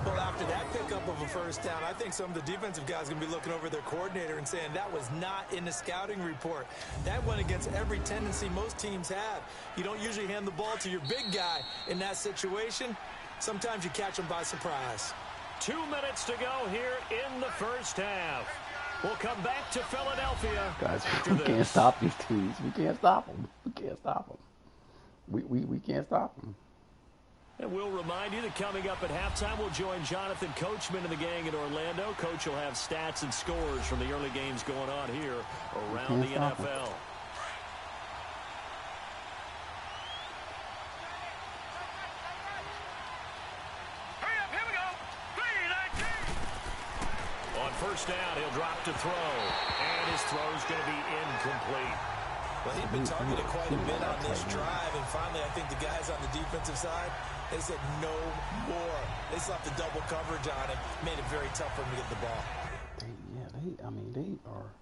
Well, after that pickup of a first down, I think some of the defensive guys are going to be looking over their coordinator and saying that was not in the scouting report. That went against every tendency most teams have. You don't usually hand the ball to your big guy in that situation. Sometimes you catch them by surprise. 2 minutes to go here in the first half. We'll come back to Philadelphia. Guys, after we can't this. stop these teams. We can't stop them. We can't stop them. We can't stop them. And we'll remind you that coming up at halftime, we'll join Jonathan Coachman and the gang in Orlando. Coach will have stats and scores from the early games going on here around the NFL. Hurry up, here we go. 3-19. On first down, he'll drop to throw. And his throw's going to be incomplete. Well, he'd been targeted quite a bit on this drive, and finally I think the guys on the defensive side, they said no more. They slapped the double coverage on him, made it very tough for him to get the ball. They are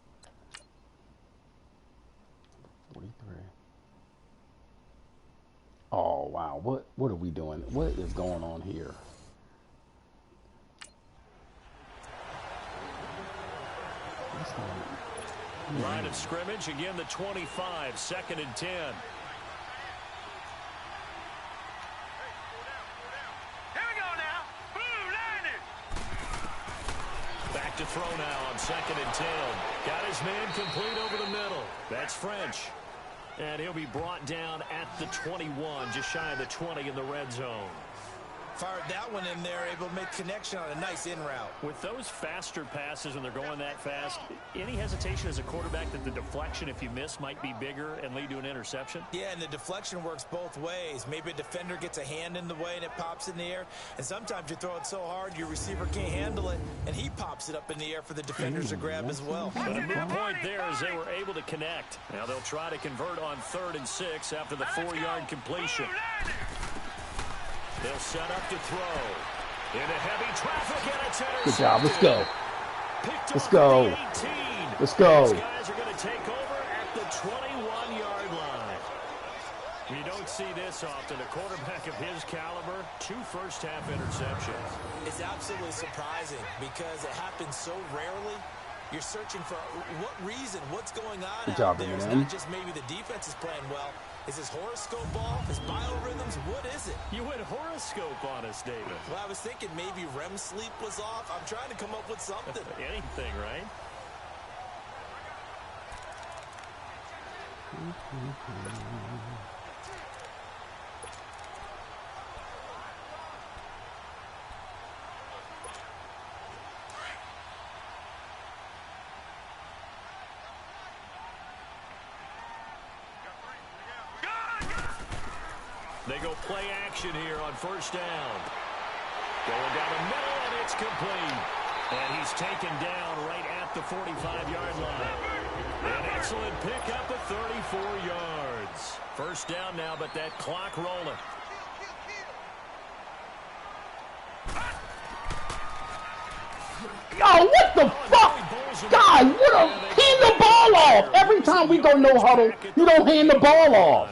43. Oh, wow. What are we doing? What is going on here? Line of scrimmage, again the 25, 2nd and 10. Back to throw now on 2nd and 10. Got his man complete over the middle. That's French. And he'll be brought down at the 21, just shy of the 20 in the red zone. Fired that one in there, able to make connection on a nice in route. With those faster passes when they're going that fast, any hesitation as a quarterback that the deflection, if you miss, might be bigger and lead to an interception? Yeah, and the deflection works both ways. Maybe a defender gets a hand in the way and it pops in the air. And sometimes you throw it so hard your receiver can't handle it, and he pops it up in the air for the defenders to grab as well. But a moot point there as they were able to connect. Now they'll try to convert on 3rd and 6 after the 4-yard completion. They'll set up to throw. Into heavy traffic, and it's intercepted. Good job. Let's go. Let's go. Let's go. These guys are going to take over at the 21-yard line. You don't see this often. A quarterback of his caliber, 2 first-half interceptions. It's absolutely surprising because it happens so rarely. You're searching for what reason, what's going on out there. It's not just maybe the defense is playing well. Is his horoscope off? His biorhythms? What is it? You went horoscope on us, David. Well, I was thinking maybe REM sleep was off. I'm trying to come up with something. Anything, right? They go play action here on 1st down. Going down the middle, and it's complete. And he's taken down right at the 45-yard line. An excellent pickup of 34 yards. 1st down now, but that clock rolling. Yo, what the fuck? God, hand the ball off. Every time we go no huddle, you don't hand the ball off.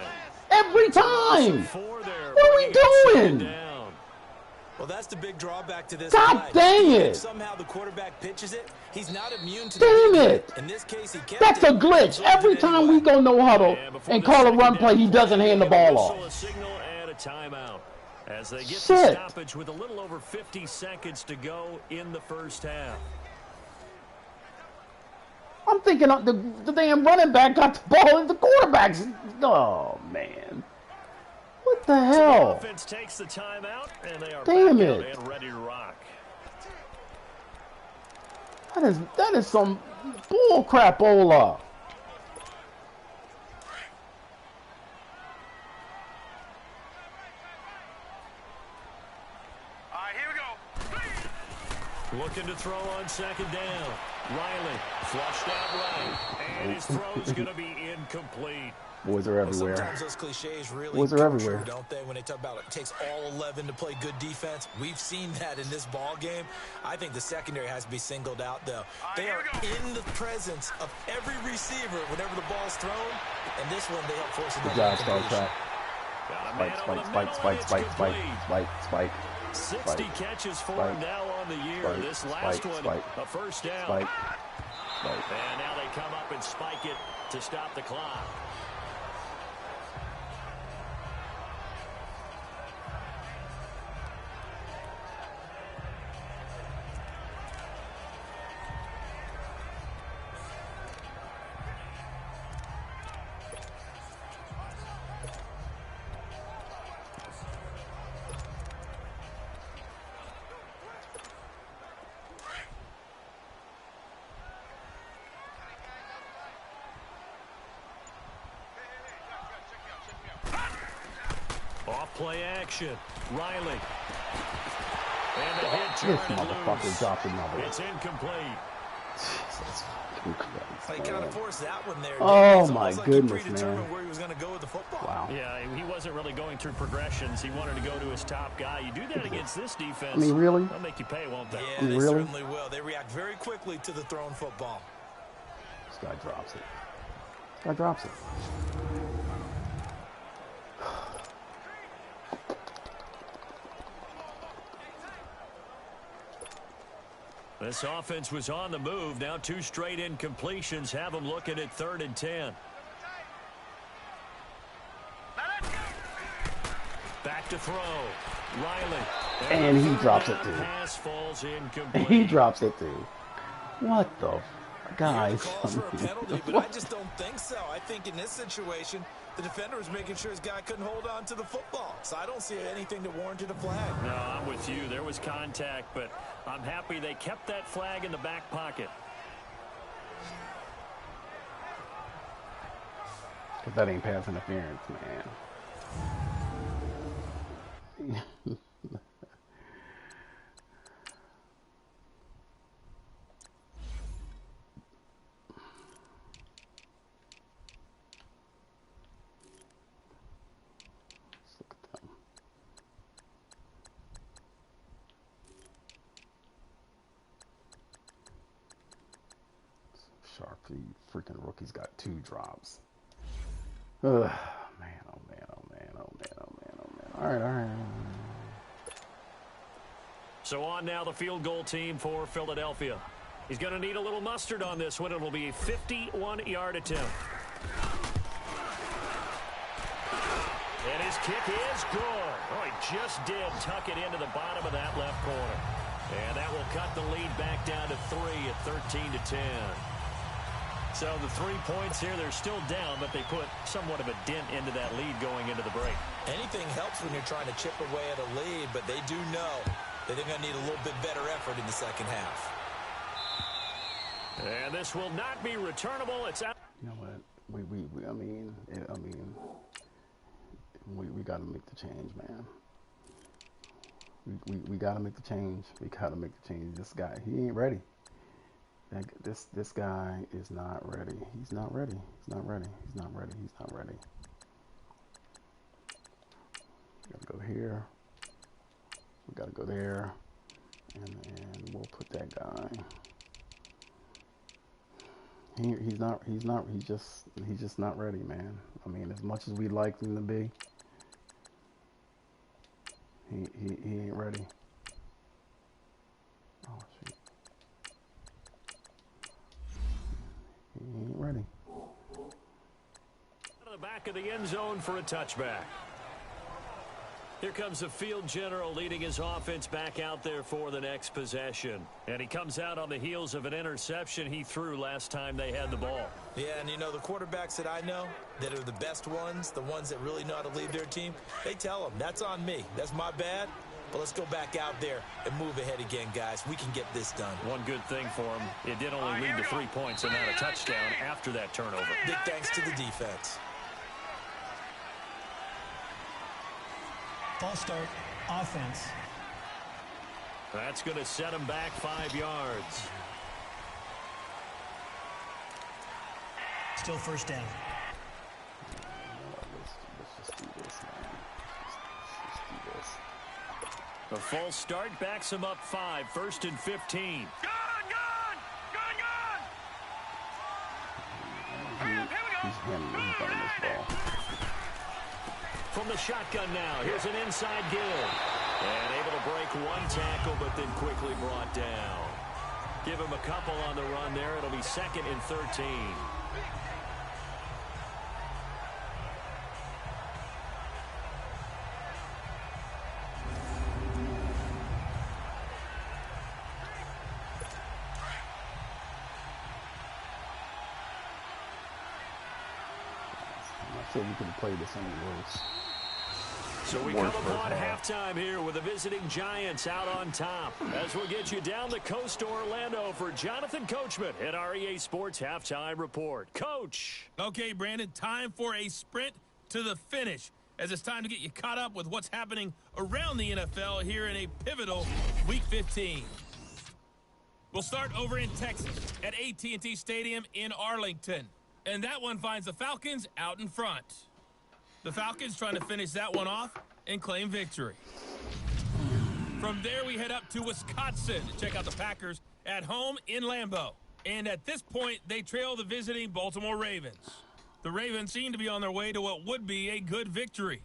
Every time. What are we doing? Well, that's the big drawback to this. God dang it. If somehow the quarterback pitches it, he's not immune to Damn it. In this case, he kept That's a glitch. Every time we go no huddle and call a run play, he doesn't hand the ball off. A signal and a timeout as they get Shit. the stoppage with a little over 50 seconds to go in the 1st half. I'm thinking the damn running back got the ball and the quarterback's. Oh, man. What the hell? The offense takes the timeout, and they are Damn back it. out and ready to rock. That is some bull crapola. All right, here we go. Looking to throw on 2nd down. Riley flushed out right, and his throw's going to be incomplete. Boys are everywhere. Sometimes those cliches really Boys are come everywhere. true, don't they? When they talk about it takes all 11 to play good defense. We've seen that in this ball game. I think the secondary has to be singled out, though. They are in the presence of every receiver whenever the ball's thrown, and this one they help force Good another job, Star incompletion. Trek. Spike. 60 catches for him now on the year. This last one, a 1st down. And now they come up and spike it to stop the clock. Play action. Riley. And the hit This turned motherfucker loose. dropped another. It's incomplete. Jesus fucking Christ, He kind man. of forced that one there. Oh, It's my almost like goodness, he predetermined man. where he was going to go with the football. Wow. Yeah, he wasn't really going through progressions. He wanted to go to his top guy. You do that against this defense. I mean, really? They'll make you pay, won't they? Yeah, they Really? certainly will. They react very quickly to the thrown football. This guy drops it. This guy drops it. This offense was on the move. Now 2 straight incompletions have them looking at 3rd and 10. Back to throw. Riley. And he drops it, too. Pass falls incomplete. He drops it, too. What the guys? Calls for a penalty, but I just don't think so. I think in this situation, the defender was making sure his guy couldn't hold on to the football. So I don't see anything that warranted a flag. No, I'm with you. There was contact, but I'm happy they kept that flag in the back pocket. Because that ain't pass interference, man. Sharply, freaking rookie's got 2 drops. Ugh, man, oh man, oh man, oh man, oh man, oh man. All right. So on now the field goal team for Philadelphia. He's going to need a little mustard on this one. It'll be a 51-yard attempt. And his kick is good. Oh, he just did tuck it into the bottom of that left corner. And that will cut the lead back down to 3 at 13-10. So the 3 points here, they're still down, but they put somewhat of a dent into that lead going into the break. Anything helps when you're trying to chip away at a lead, but they do know that they're going to need a little bit better effort in the second half. And this will not be returnable. It's out. You know what? We got to make the change, man. We got to make the change. We got to make the change. This guy, he ain't ready. This guy is not ready. He's not ready. He's not ready. He's not ready. He's not ready. We gotta go here. We gotta go there, and we'll put that guy. He's just not ready, man. I mean, as much as we like him to be, he ain't ready. Oh shoot. He ain't ready. To the back of the end zone for a touchback. Here comes the field general leading his offense back out there for the next possession. And he comes out on the heels of an interception he threw last time they had the ball. Yeah, and you know, the quarterbacks that I know that are the best ones, the ones that really know how to lead their team, they tell them, that's on me. That's my bad. But let's go back out there and move ahead again, guys. We can get this done. One good thing for him, it did only lead to 3 points and not a touchdown after that turnover. Big thanks to the defense. False start, offense. That's going to set him back 5 yards. Still first down. Let's just do this, man. Let's do this. The false start backs him up 5, 1st and 15. He's handling this ball. From the shotgun now, here's an inside give. And able to break 1 tackle, but then quickly brought down. Give him a couple on the run there. It'll be 2nd and 13. I'm not sure we can play this any worse. So we come upon halftime here with the visiting Giants out on top. As we'll get you down the coast to Orlando for Jonathan Coachman at our EA Sports Halftime Report. Coach. Okay, Brandon, time for a sprint to the finish, as it's time to get you caught up with what's happening around the NFL here in a pivotal Week 15. We'll start over in Texas at AT&T Stadium in Arlington. And that one finds the Falcons out in front. The Falcons trying to finish that one off and claim victory. From there, we head up to Wisconsin to check out the Packers at home in Lambeau. And at this point, they trail the visiting Baltimore Ravens. The Ravens seem to be on their way to what would be a good victory.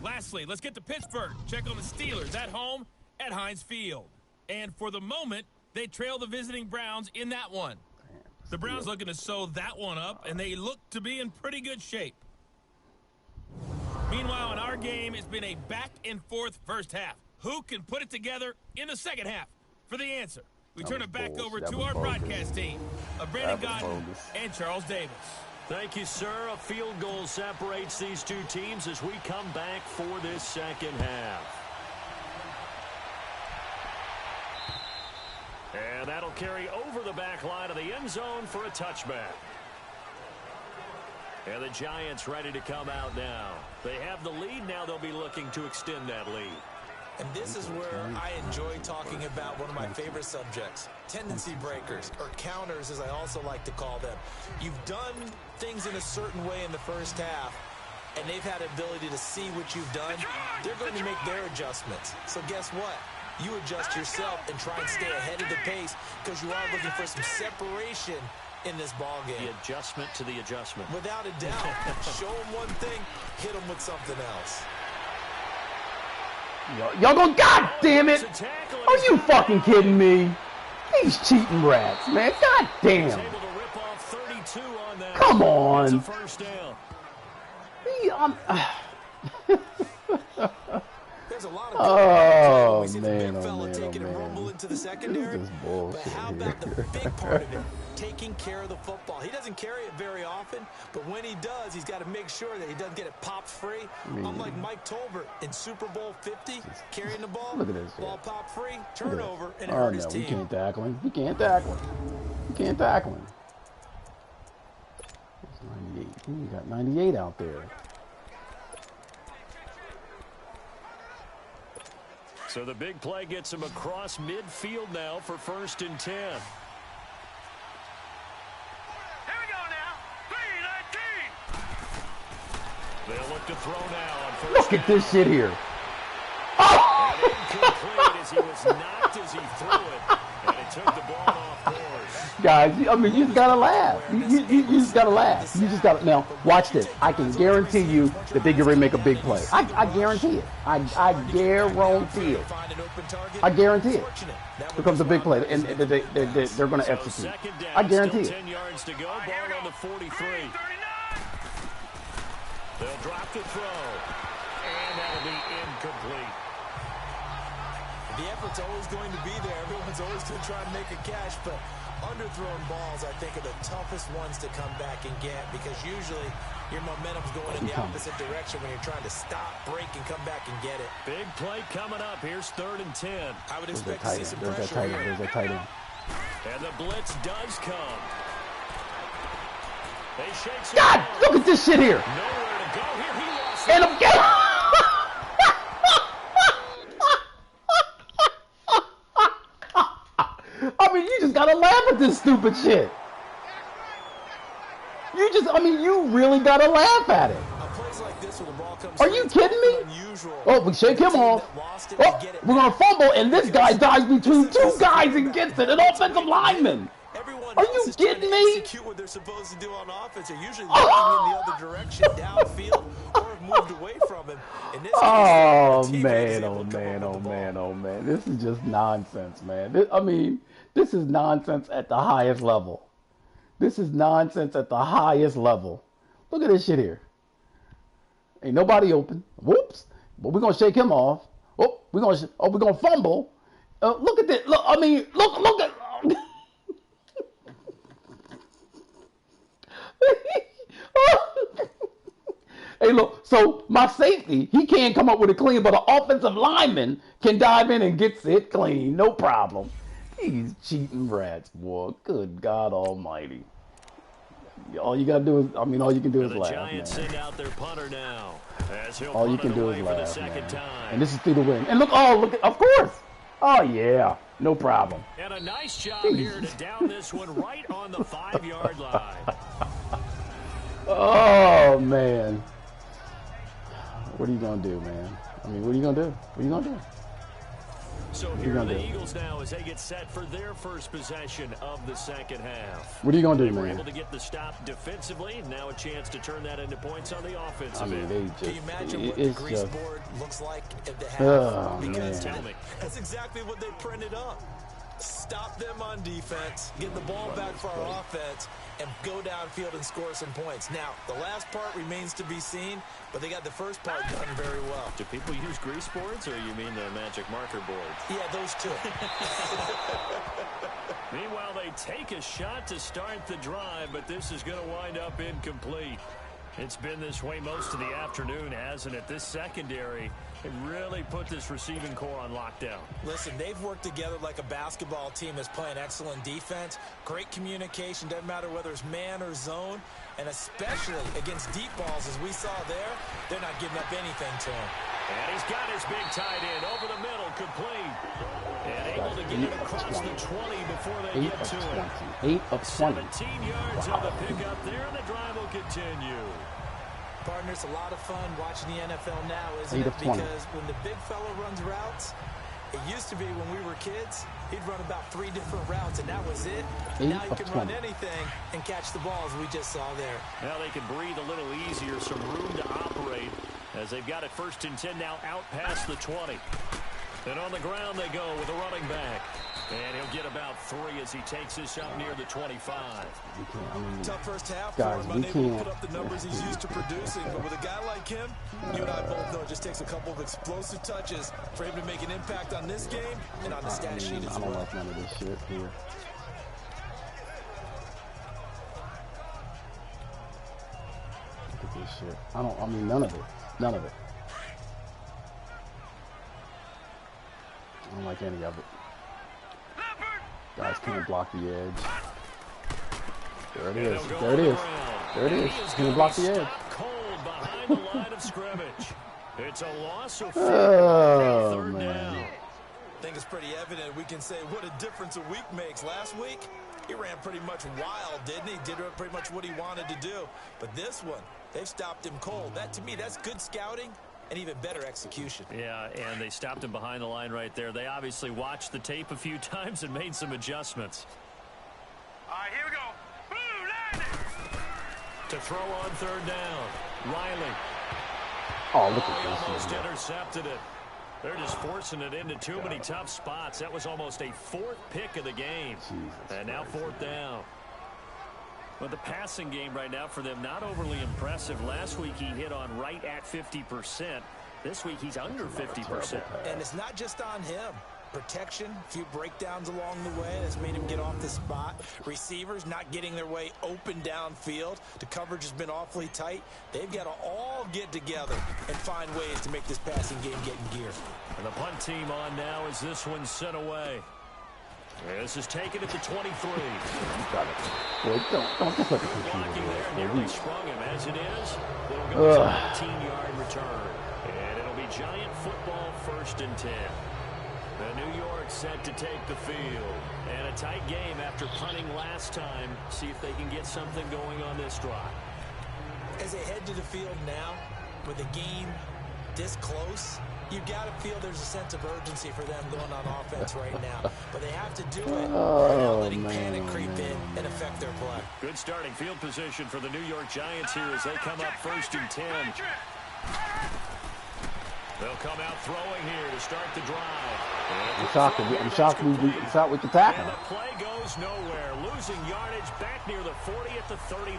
Lastly, let's get to Pittsburgh. Check on the Steelers at home at Heinz Field. And for the moment, they trail the visiting Browns in that one. The Browns looking to sew that one up, and they look to be in pretty good shape. Meanwhile, in our game, it's been a back-and-forth first half. Who can put it together in the second half? For the answer, we turn it back over to our broadcast team of Brandon Gaudin and Charles Davis. Thank you, sir. A field goal separates these two teams as we come back for this second half. And that'll carry over the back line of the end zone for a touchback. And the Giants ready to come out now. They have the lead. Now they'll be looking to extend that lead. And this is where I enjoy talking about one of my favorite subjects, tendency breakers, or counters as I also like to call them. You've done things in a certain way in the first half, and they've had the ability to see what you've done. They're going to make their adjustments. So guess what? You adjust yourself and try and stay ahead of the pace because you are looking for some separation in this ball game. The adjustment to the adjustment. Without a doubt. Show them one thing, hit them with something else. Y'all go, God damn it! Are you fucking kidding me? These cheating rats, man. God damn. Come on. There's a lot of oh, we see man, the big fella taking a rumble into the secondary. But how about the big part of it? Taking care of the football. He doesn't carry it very often, but when he does, he's got to make sure that he doesn't get it popped free. Unlike Mike Tolbert in Super Bowl 50, carrying the ball, look at this ball popped free, turnover, and it hurt his team. We can't tackle him. We can't tackle him. We can't tackle him. That's 98. We got 98 out there. So the big play gets him across midfield now for 1st and 10. They'll look to throw now on first. Look at this shit here. Oh! And incomplete as he was knocked as he threw it, and it took the ball off course. Guys, I mean, you just gotta laugh. You just gotta laugh. You just gotta. Now, watch this. I can guarantee you that they're gonna make a big play. I guarantee it. I guarantee it. I guarantee it. Becomes a big play, and they're gonna execute. I guarantee it. 10 yards to go. Ball on the 43. They'll drop the throw, and that'll be incomplete. The effort's always going to be there. Everyone's always going to try and make a catch, but underthrown balls, I think, are the toughest ones to come back and get because usually your momentum's going in the opposite direction when you're trying to stop, break, and come back and get it. Big play coming up. Here's 3rd and 10. I would expect to see some pressure here. There's a tight end. And the blitz does come. They shake some God, look at this shit here. Nowhere to go here. He lost And I'm getting. I mean, you just gotta laugh at this stupid shit. You really gotta laugh at it. Are you kidding me? Oh, we shake him off. Oh, we're gonna fumble, and this guy dives between two guys and gets it. An offensive lineman. Are you kidding me? Execute what they're supposed to do on offense. They're usually looking in the other direction, downfield, or have moved away from him. In this case, oh man. This is just nonsense, man. This is nonsense at the highest level. This is nonsense at the highest level. Look at this shit here. Ain't nobody open. Whoops. But we're gonna shake him off. Oh, we're gonna fumble. Look at this. Look at. Hey, look, so my safety, he can't come up with it clean, but an offensive lineman can dive in and gets it clean, no problem. These cheating rats, boy. Good God Almighty. All you gotta do is, all you can do is laugh, man. The Giants send out their punter now. All you can do is laugh, man. And this is through the wind. And look, of course. Oh, yeah. No problem. And a nice job here to down this one right on the 5-yard line. Oh, man. What are you going to do, man? What are you going to do? So here are the Eagles now as they get set for their first possession of the second half. What are you going to do, They were man? able to get the stop defensively. Now a chance to turn that into points on the offensive end. Can you imagine what the it's grease just, board looks like at the half? oh, Because man. Tell me. that's exactly what they printed up. Stop them on defense, get the ball back for our offense, and go downfield and score some points. Now, the last part remains to be seen, but they got the first part done very well. Do people use grease boards, or you mean the magic marker boards? Yeah, those two. Meanwhile, they take a shot to start the drive, but this is going to wind up incomplete. It's been this way most of the afternoon, hasn't it? This secondary, it really put this receiving core on lockdown. Listen, they've worked together like a basketball team that's playing excellent defense. Great communication, doesn't matter whether it's man or zone. And especially against deep balls, as we saw there, they're not giving up anything to him. And he's got his big tight end over the middle, complete. And able to get it across the 20 before they get to it. 8 of 20. 17 yards on the pickup there, and the drive will continue. Partner, it's a lot of fun watching the NFL now, isn't 8 it? of 20. Because when the big fella runs routes, it used to be when we were kids, he'd run about 3 different routes, and that was it. 8 Now he of can 20. run anything and catch the balls we just saw there. Now they can breathe a little easier, some room to operate as they've got it 1st and 10 now out past the 20. And on the ground they go with a running back. And he'll get about 3 as he takes this up near the 25. Tough first half Guys, for him, unable to put up the numbers he's used to producing. But with a guy like him, you and I both know it just takes a couple of explosive touches for him to make an impact on this game and on the stat sheet as I don't well. like none of this shit here. Look at this shit. I mean, none of it. None of it. I don't like any of it. Guys can't block the edge. There it is. There it is. There it is. Can't block the edge. Cold behind the line of scrimmage. It's a loss of 4. Oh, Third man. down. I think it's pretty evident. We can say what a difference a week makes. Last week, he ran pretty much wild, didn't he? Did pretty much what he wanted to do. But this one, they've stopped him cold. That, to me, that's good scouting and even better execution. Yeah, and they stopped him behind the line right there. They obviously watched the tape a few times and made some adjustments. All right, here we go. Boom, landed. To throw on 3rd down, Riley. Oh, look He at this almost shit. intercepted it. They're just forcing it into too many tough spots. That was almost a 4th pick of the game. And now 4th down. But the passing game right now for them, not overly impressive. Last week he hit on right at 50%. This week he's under 50%. And it's not just on him. Protection, a few breakdowns along the way that's made him get off the spot. Receivers not getting their way open downfield. The coverage has been awfully tight. They've got to all get together and find ways to make this passing game get in gear. And the punt team on now as this one's sent away. This is taken at the 23. Boy, don't just let the Good blocking computer there, do nearly it. sprung him. As it is, it'll go to a 19-yard return. And it'll be Giant football 1st and 10. The New York set to take the field. And a tight game after punting last time. See if they can get something going on this drive. As they head to the field now, with the game this close, you got to feel there's a sense of urgency for them going on offense right now. But they have to do it without letting panic creep in and affect their play. Good starting field position for the New York Giants here as they come up 1st and 10. They'll come out throwing here to start the drive. I'm shocked we can tackle And him. the play goes nowhere. Losing yardage back near the 40 at the 39.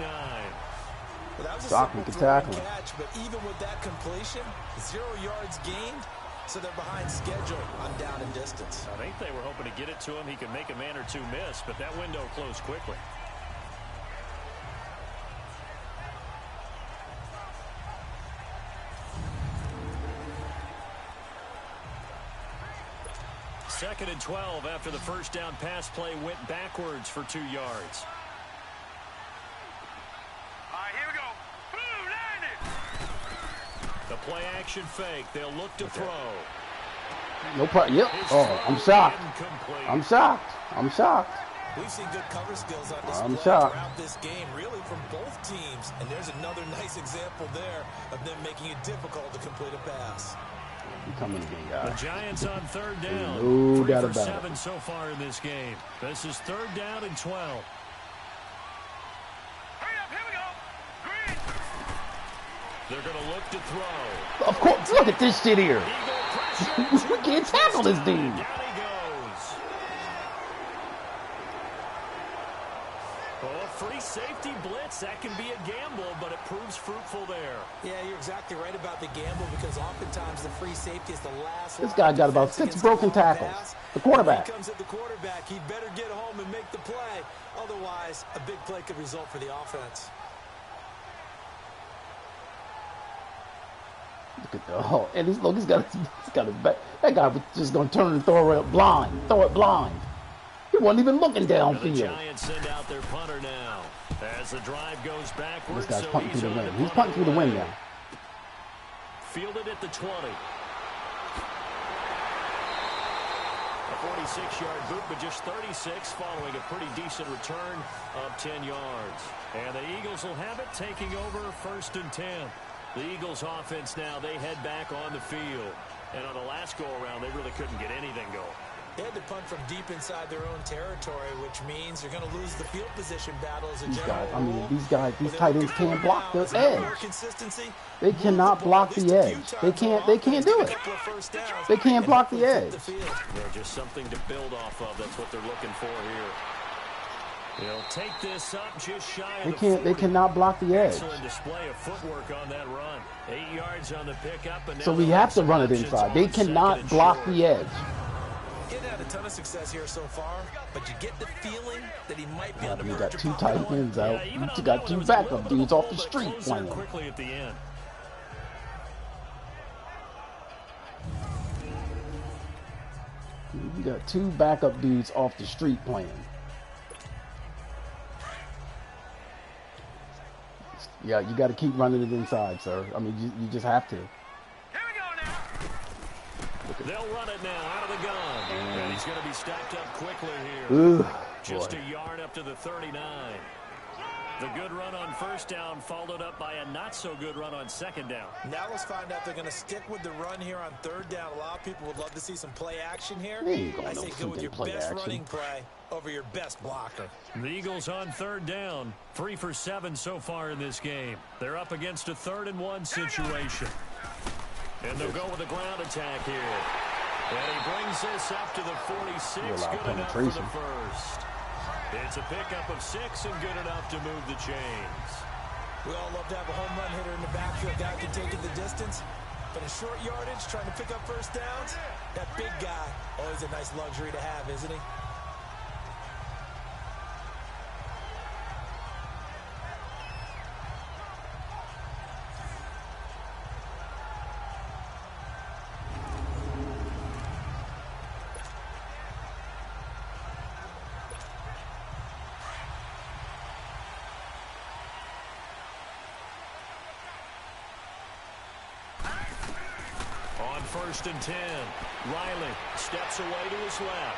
Well, that was a Shocked simple we could throw and tackle him. catch, but even with that completion, 0 yards gained, so they're behind schedule on down and distance. I think they were hoping to get it to him. He could make a man or two miss, but that window closed quickly. Second and 12 after the first down pass play went backwards for 2 yards. All right, here we go. Boom, landed. The play action fake. They'll look to throw. No problem. Yep. Oh, I'm shocked. Incomplete. I'm shocked. I'm shocked. We've seen good cover skills on I'm display shocked. throughout this game, really from both teams. And there's another nice example there of them making it difficult to complete a pass. You coming again, The guys. Giants on third down. No 3 doubt for about 7 so far in this game. This is third down and 12. Hurry up, here we go. Green. They're going to look to throw. Of course, look at this shit here. Eagle pressure. We can't tackle this dude. Down he goes. Oh, free safety blitz. That can be a gamble, but it proves fruitful there. Yeah, you're exactly right about the gamble because oftentimes the free safety is the last. This guy got about 6 broken tackles. The quarterback. When he comes at the quarterback, he'd better get home and make the play. Otherwise, a big play could result for the offense. Look at the and he's got his back. That guy was just gonna turn and throw it blind. Throw it blind. He wasn't even looking The downfield. Giants send out their punter now as the drive goes backwards. This guy's so punting he's through the on wind. to He's punt punting through the wind away. now. Fielded at the 20. A 46-yard boot, but just 36 following a pretty decent return of 10 yards. And the Eagles will have it, taking over 1st and 10. The Eagles offense now, they head back on the field. And on the last go-around, they really couldn't get anything going. They had to punt from deep inside their own territory, which means you're going to lose the field position battle as a general rule. These tight ends can't block the edge. Consistency. They cannot block the edge. They can't do it. They can't block the edge. Well, just something to build off of. That's what they're looking for here. They'll take this up just shy of the 40. They cannot block the edge. Excellent display of footwork on that run. 8 yards on the pickup. And So now we they'll have to run it some inside. options They on second cannot and block short. the edge. He had a ton of success here so far, but you get the feeling that he might be on the You verge got of 2 popping tight one. ends out. Yeah, even You on got that 2 one, it was a backup little dudes off the bit street closer playing. quickly at the end. You got 2 backup dudes off the street playing. Yeah, you got to keep running it inside, sir. I mean, you just have to. Here we go now. They'll run it now out of the gun. And he's going to be stacked up quickly here. Ooh, Just boy. a yard up to the 39. The good run on 1st down followed up by a not-so-good run on 2nd down. Now let's find out they're going to stick with the run here on 3rd down. A lot of people would love to see some play action here. There you go, I no say go with freaking your play best action. running play over your best blocker. The Eagles on 3rd down. 3 for 7 so far in this game. They're up against a 3rd and 1 situation. And they'll go with a ground attack here. And he brings this up to the 46. Real loud Good enough for the penetration. first. It's a pickup of 6 and good enough to move the chains. We all love to have a home run hitter in the backfield. Guy can take it the distance. But in short yardage, trying to pick up 1st downs, that big guy, always a nice luxury to have, isn't he? On 1st and 10, Riley steps away to his left.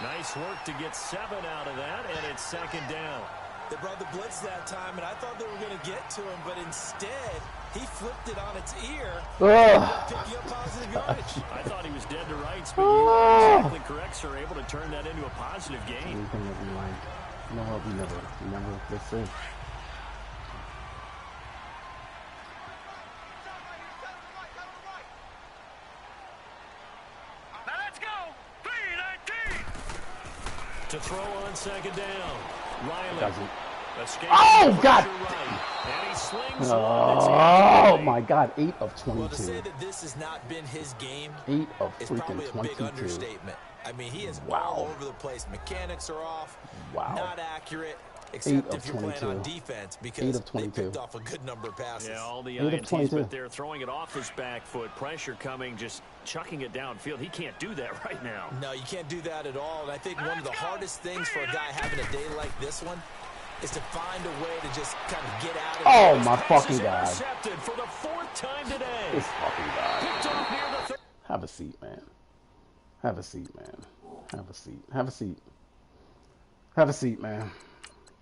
Nice work to get 7 out of that, and it's 2nd down. They brought the blitz that time, and I thought they were going to get to him, but instead, he flipped it on its ear. Ugh. Picking up positive yardage. I thought he was dead to rights, but you are exactly correct, sir. Able to turn that into a positive gain. Anything that we like. You know what? We never. Let's see. Now let's go. 3-19. To throw on 2nd down. Riley. Doesn't. Escapes Oh, the God. pressure right. And he slings one. It's Oh my God! 8 of Well, to 22. say that this has not been his game 8 of is freaking probably a big 22. understatement. I mean, he is Wow. all over the place. Mechanics are off. Wow. Not accurate, 8 except of if you're playing on 22. defense 8 because of they 22. picked off a good number of passes. Yeah, all the 8 of INTs, 22. but they're throwing it off his back foot. Pressure coming, just chucking it downfield. He can't do that right now. No, you can't do that at all. And I think one of the hardest things for a guy having a day like this one is to find a way to just kind of get out of it. Oh my Pass fucking is God! intercepted for the 4th time today. This fucking guy. Picked off near the Have a seat, man. Have a seat, man. Have a seat. Have a seat. Have a seat, man.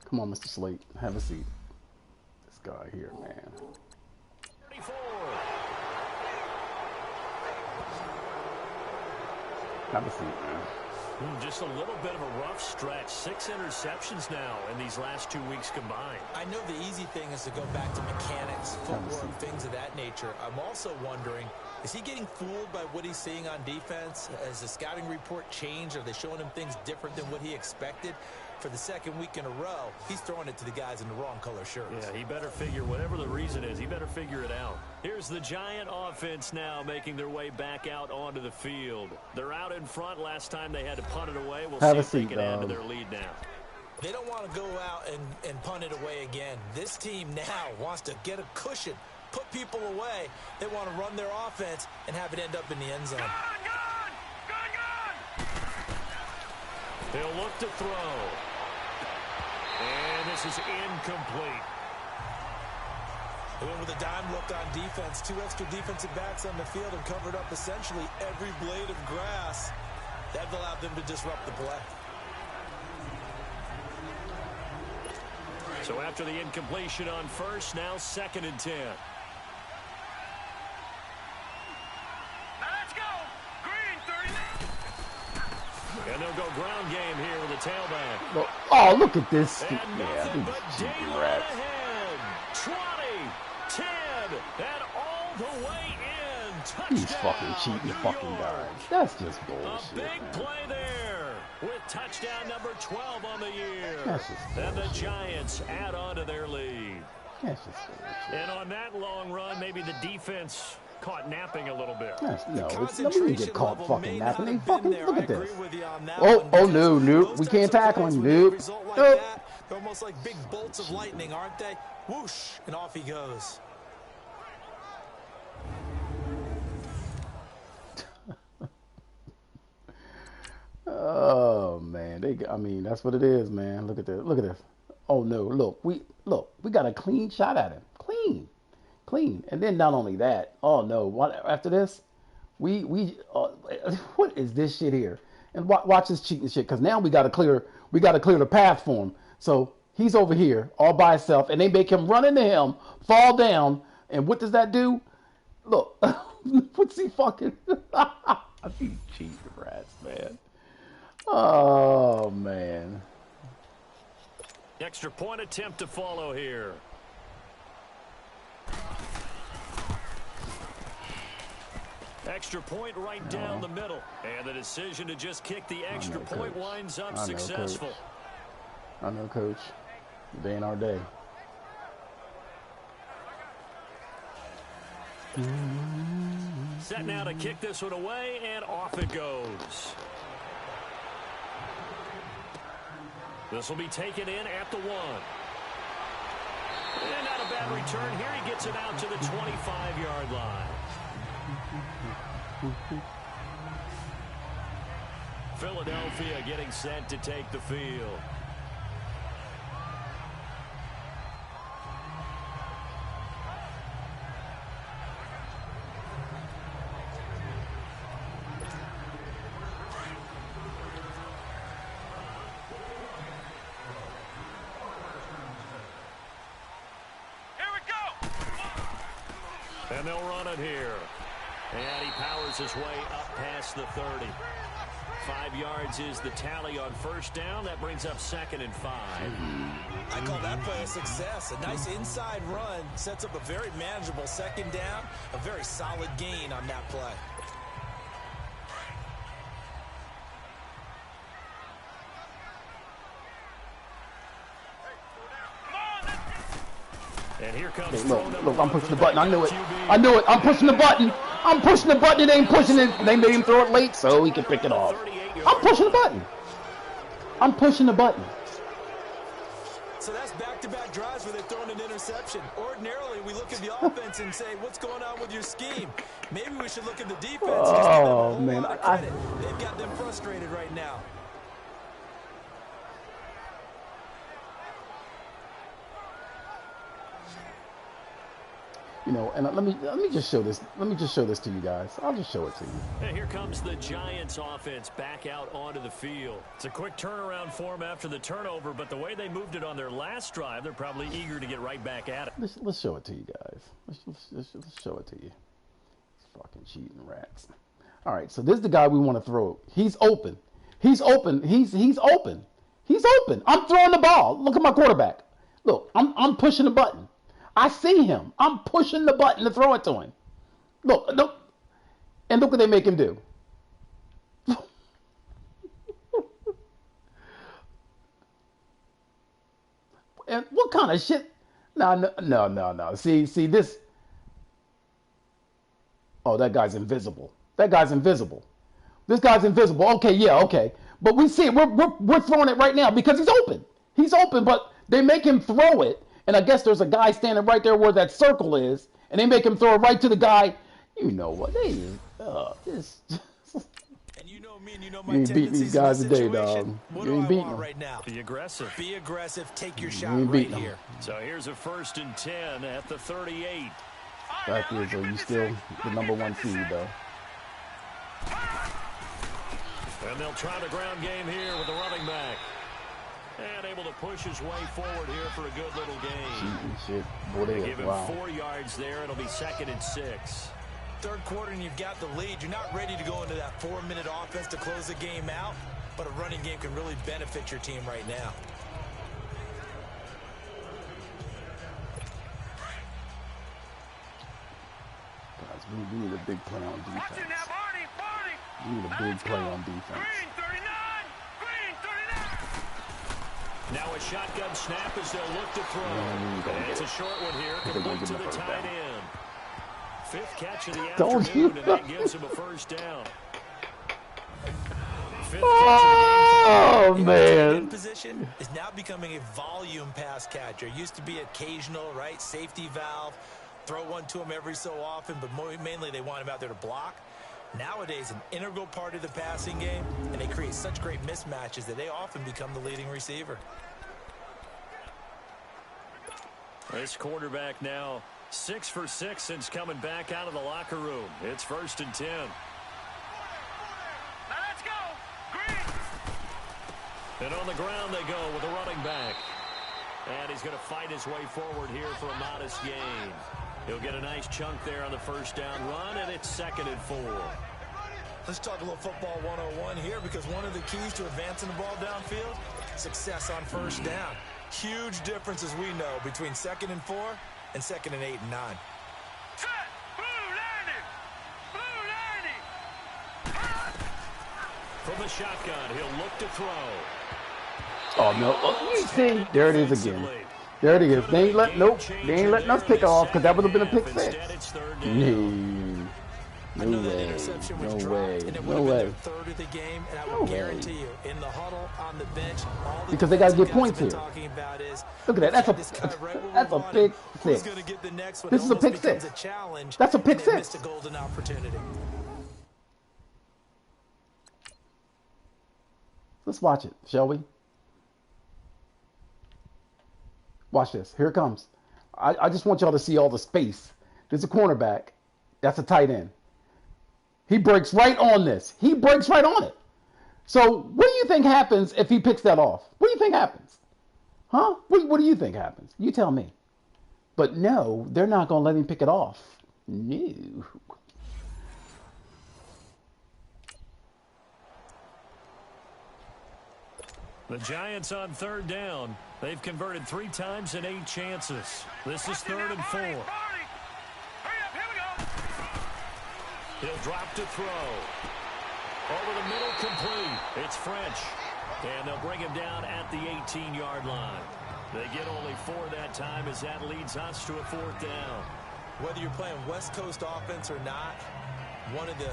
Come on, Mr. Slate. Have a seat. This guy here, man. 34. Have a seat, man. Just a little bit of a rough stretch. 6 interceptions now in these last 2 weeks combined. I know the easy thing is to go back to mechanics, footwork, things of that nature. I'm also wondering, is he getting fooled by what he's seeing on defense? Has the scouting report changed? Are they showing him things different than what he expected? For the second week in a row, he's throwing it to the guys in the wrong color shirts. Yeah, he better figure, whatever the reason is, he better figure it out. Here's the Giant offense now making their way back out onto the field. They're out in front. Last time they had to punt it away. We'll see if they can add to their lead now. They don't want to go out and punt it away again. This team now wants to get a cushion, put people away. They want to run their offense and have it end up in the end zone. They'll look to throw. And this is incomplete. They went with a dime look on defense. 2 extra defensive backs on the field and covered up essentially every blade of grass. That allowed them to disrupt the play. So after the incompletion on first, now 2nd and 10. And they'll go ground game here with a tailback. Oh, look at this. And Yeah, but cheating Dayton rats. ahead. 20, 10, and all the way in. Touchdown. These fucking cheating New fucking York. guys. That's just A bullshit, big man. play there with touchdown number 12 on the year. That's just And the bullshit. Giants add on to their lead. That's just bullshit. And on that long run, maybe the defense caught napping a little bit. That's, no, it's, nobody Concentration get caught level fucking may napping. not They have been fucking, there. look I at this. agree with you on that Oh, one, oh, because no, nope. those We types can't of tackle plays him, when they nope. result like Nope. that, they're almost like big bolts of lightning, aren't they? Whoosh, and off he goes. Oh man, I mean, that's what it is, man. Look at this. Look at this. Oh no, look, we got a clean shot at him. Clean. And then not only that, oh no, what after this? What is this shit here? And watch this cheating shit, because now we got to clear the path for him. So he's over here all by himself, and they make him run into him, fall down, and what does that do? Look, what's he fucking? These cheating rats, man. Oh man. Extra point attempt to follow here. Extra point right down the middle. And the decision to just kick the extra point winds up successful. I know, Coach. Day in our day. Set now to kick this one away, and off it goes. This will be taken in at the 1. And not a bad return here. He gets it out to the 25-yard line. Philadelphia getting set to take the field. And they'll run it here. And he powers his way up past the 30. 5 yards is the tally on first down. That brings up 2nd and 5. I call that play a success. A nice inside run sets up a very manageable 2nd down. A very solid gain on that play. And here comes Look, I'm pushing the button. I knew it. I'm pushing the button. It ain't pushing it. They made him throw it late so he can pick it off. I'm pushing the button. So that's back-to-back drives where they've thrown an interception. Ordinarily, we look at the offense and say, what's going on with your scheme? Maybe we should look at the defense and just give them a whole lot of credit. They've got them frustrated right now. You know, and let me just show this. Let me just show this to you guys. I'll just show it to you. And here comes the Giants offense back out onto the field. It's a quick turnaround for them after the turnover, but the way they moved it on their last drive, they're probably eager to get right back at it. Let's show it to you guys. Let's show it to you. It's fucking cheating rats. All right, so this is the guy we want to throw. He's open. He's open. He's open. He's open. I'm throwing the ball. Look at my quarterback. Look, I'm pushing the button. I see him. I'm pushing the button to throw it to him. Look, and look what they make him do. And what kind of shit? No. See this. Oh, that guy's invisible. That guy's invisible. This guy's invisible. Okay, yeah, okay. But we see it. We're throwing it right now because he's open. He's open, but they make him throw it. And I guess there's a guy standing right there where that circle is, and they make him throw it right to the guy. You know what? They this. And you know me, and you know my You ain't beating these guys today, dog. What You do ain't I beating want them. right now? Be aggressive. Be aggressive. Take your You shot ain't right beating them. here. So here's a 1st and 10 at the 38. Fact is, though, you still the #1 seed, though. And they'll try the ground game here with the running back. And able to push his way forward here for a good little gain. Cheating shit. Boy, they Give him wow. 4 yards there. It'll be 2nd and 6. Third quarter, and you've got the lead. You're not ready to go into that 4-minute offense to close the game out, but a running game can really benefit your team right now. Guys, we need a big play on defense. Watch it now, Barney. We need a big play on defense. Green 39. Green 39. Now a shotgun snap as they'll look to throw. And it's a short one here, they're gonna complete give to him the a first tight down. end. 5th catch of the Don't you- afternoon, and that gives him a 1st down. 5th Oh, In man. position is now becoming a volume pass catcher. Used to be occasional, right? Safety valve. Throw one to him every so often, but mainly they want him out there to block. Nowadays, an integral part of the passing game, and they create such great mismatches that they often become the leading receiver. This quarterback now 6 for 6 since coming back out of the locker room. It's 1st and 10. Now let's go. Green. And on the ground they go with the running back. And he's going to fight his way forward here for a modest gain. He'll get a nice chunk there on the 1st down run, and it's 2nd and 4. Let's talk a little football 101 here, because one of the keys to advancing the ball downfield, success on 1st down. Huge difference, as we know, between 2nd and 4 and 2nd and 8 and 9. Set. Blue landing. Blue landing. From the shotgun, he'll look to throw. Oh, no. Oh, you see? There it is again. There it is. They ain't letting us pick it off, because that would have been a pick 6. Instead, it's 3rd No. down. I know that interception was dropped, and it would have been their 3rd of the game, and I would guarantee you, in the huddle, on the bench, all the Because they gotta get defensive guys points have been here. talking about is, Look at that. let's That's get this a guy right where we that's a want pick him. Who's 6. gonna get the next one? This is a Almost pick becomes 6. a challenge, That's a pick and they 6. missed a golden opportunity. Let's watch it, shall we? Watch this. Here it comes. I just want y'all to see all the space. There's a cornerback. That's a tight end. He breaks right on this. He breaks right on it. So what do you think happens if he picks that off? What do you think happens? Huh? What do you think happens? You tell me. But no, they're not going to let him pick it off. No. The Giants on 3rd down. They've converted 3 times in 8 chances. This is 3rd and 4. Barney. Hurry up. Here we go. He'll drop to throw. Over the middle, complete. It's French. And they'll bring him down at the 18-yard line. They get only 4 that time as that leads us to a 4th down. Whether you're playing West Coast offense or not, one of the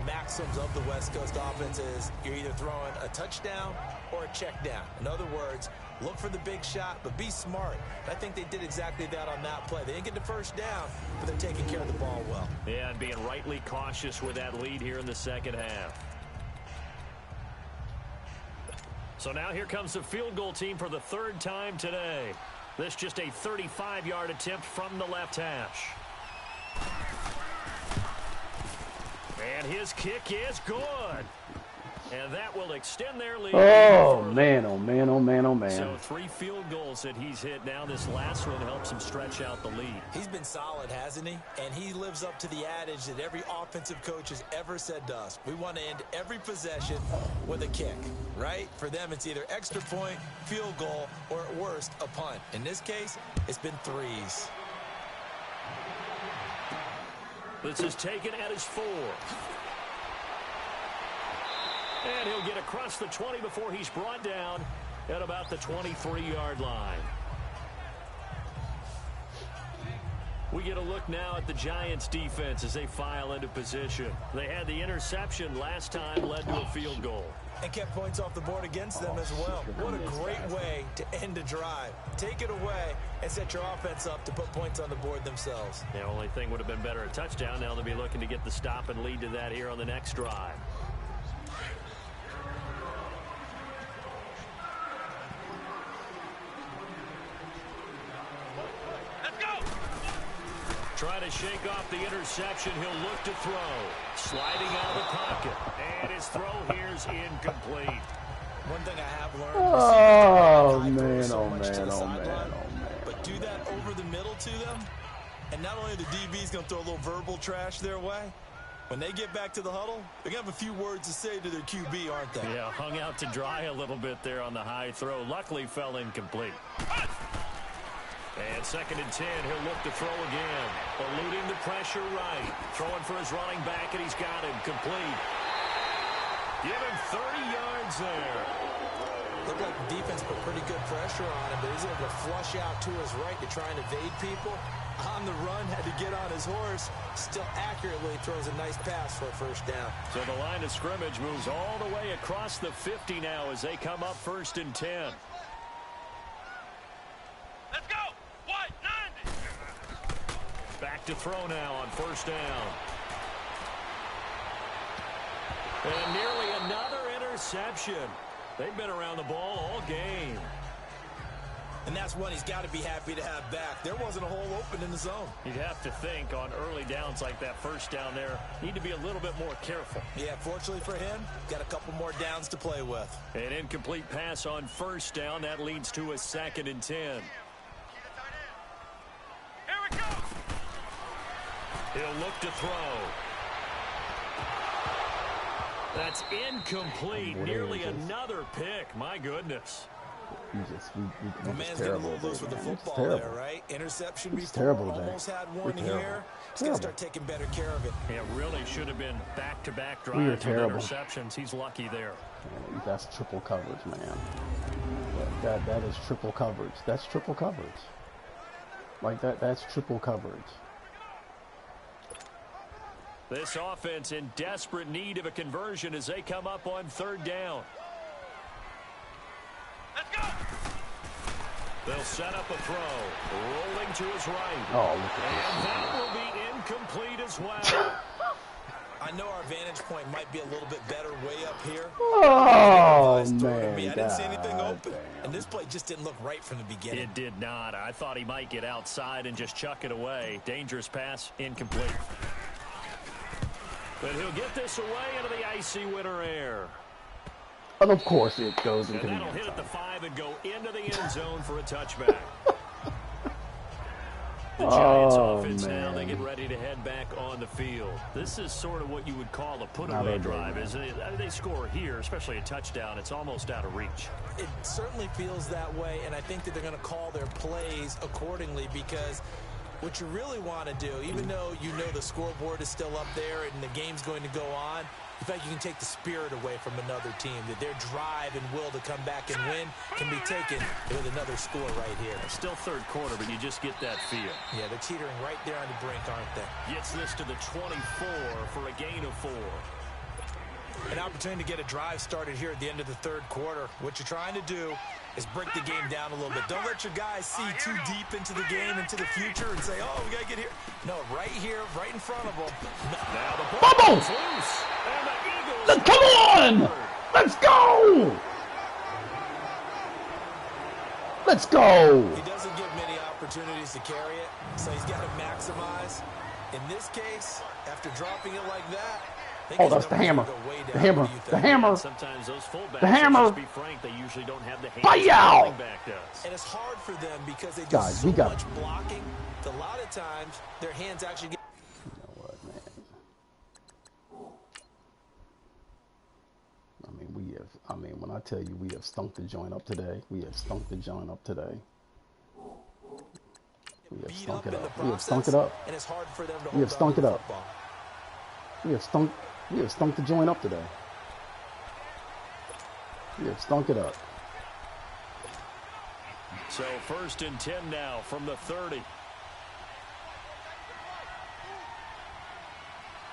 maxims of the West Coast offense is you're either throwing a touchdown or a check down. In other words, look for the big shot, but be smart. I think they did exactly that on that play. They didn't get the 1st down, but they're taking care of the ball well. Yeah, and being rightly cautious with that lead here in the 2nd half. So now here comes the field goal team for the 3rd time today. This just a 35-yard attempt from the left hash. And his kick is good. And that will extend their lead. Oh, man, oh, man, oh, man, oh, man. So 3 field goals that he's hit now. This last one helps him stretch out the lead. He's been solid, hasn't he? And he lives up to the adage that every offensive coach has ever said to us. We want to end every possession with a kick, right? For them, it's either extra point, field goal, or at worst, a punt. In this case, it's been 3s. This is taken at his 4. And he'll get across the 20 before he's brought down at about the 23-yard line. We get a look now at the Giants' defense as they file into position. They had the interception last time, led to a field goal. And kept points off the board against them as well. What a great way to end a drive. Take it away and set your offense up to put points on the board themselves. The only thing would have been better a touchdown. Now they'll be looking to get the stop and lead to that here on the next drive. Try to shake off the interception. He'll look to throw. Sliding out of the pocket. And his throw here's incomplete. One thing I have learned. Oh, man, oh, man, oh, man, oh, man. But do that over the middle to them. And not only are the DBs going to throw a little verbal trash their way, when they get back to the huddle, they're going to have a few words to say to their QB, aren't they? Yeah, hung out to dry a little bit there on the high throw. Luckily fell incomplete. And 2nd and 10, he'll look to throw again. Eluding the pressure right. Throwing for his running back, and he's got him complete. Give him 30 yards there. Looked like the defense put pretty good pressure on him, but he's able to flush out to his right to try and evade people. On the run, had to get on his horse. Still accurately throws a nice pass for a first down. So the line of scrimmage moves all the way across the 50 now as they come up 1st and 10. Let's go. What? 90. Back to throw now on 1st down. And nearly another interception. They've been around the ball all game. And that's one he's got to be happy to have back. There wasn't a hole open in the zone. You'd have to think on early downs like that 1st down there, need to be a little bit more careful. Yeah, fortunately for him, got a couple more downs to play with. An incomplete pass on 1st down. That leads to a 2nd and 10. Here we go. He'll look to throw. That's incomplete. Nearly another pick. My goodness. We The man's getting a little loose with the football there, right? Interception before. Terrible, almost had one here. He's got to start taking better care of it. Yeah, really should have been back-to-back We are drives with terrible. interceptions. He's lucky there. That's triple coverage, man. That is triple coverage. That's triple coverage. Like that's triple coverage. This offense in desperate need of a conversion as they come up on 3rd down. Let's go. They'll set up a throw. Rolling to his right. Oh, look at And that will be incomplete as well. I know our vantage point might be a little bit better way up here. Oh, Guys throwing man. at me. I didn't see anything God open. damn. And this play just didn't look right from the beginning. It did not. I thought he might get outside and just chuck it away. Dangerous pass, incomplete. But he'll get this away into the icy winter air. And of course it goes And into the that'll end hit at the zone. 5 and go into the end zone for a touchback. The Oh, Giants offense now, they man. get ready to head back on the field. This is sort of what you would call a Now put-away they're drive, big, isn't it? I mean, they score here, especially a touchdown. It's almost out of reach. It certainly feels that way, and I think that they're going to call their plays accordingly because what you really want to do, even though you know the scoreboard is still up there and the game's going to go on, in fact, you can take the spirit away from another team, that their drive and will to come back and win can be taken with another score right here. It's still 3rd quarter, but you just get that feel. Yeah, they're teetering right there on the brink, aren't they? Gets this to the 24 for a gain of 4. An opportunity to get a drive started here at the end of the 3rd quarter. What you're trying to do is break the game down a little bit. Don't let your guys see too deep into the game, into the future, and say, oh, we got to get here. No, right here, right in front of them. Now the ball Bubbles! is loose, and the Eagles... Come on! Let's go! Let's go! He doesn't get many opportunities to carry it, so he's got to maximize. In this case, after dropping it like that, Oh, that's the hammer. The hammer. The hammer. Sometimes those fullbacks, The hammer. let's just be frank, they usually don't have the hands Bye, the y'all. running back does. And it's hard for them because they do Guys, so we got- much blocking. A lot of times, their hands actually get... You know what, man? When I tell you we have stunk the joint up today, we have stunk the joint up today. We have stunk it up. We have stunk it up. And it's hard for them to We have hold on stunk to it the up. football. We have stunk the joint up today. We have stunk it up. So 1st and 10 now from the 30. Here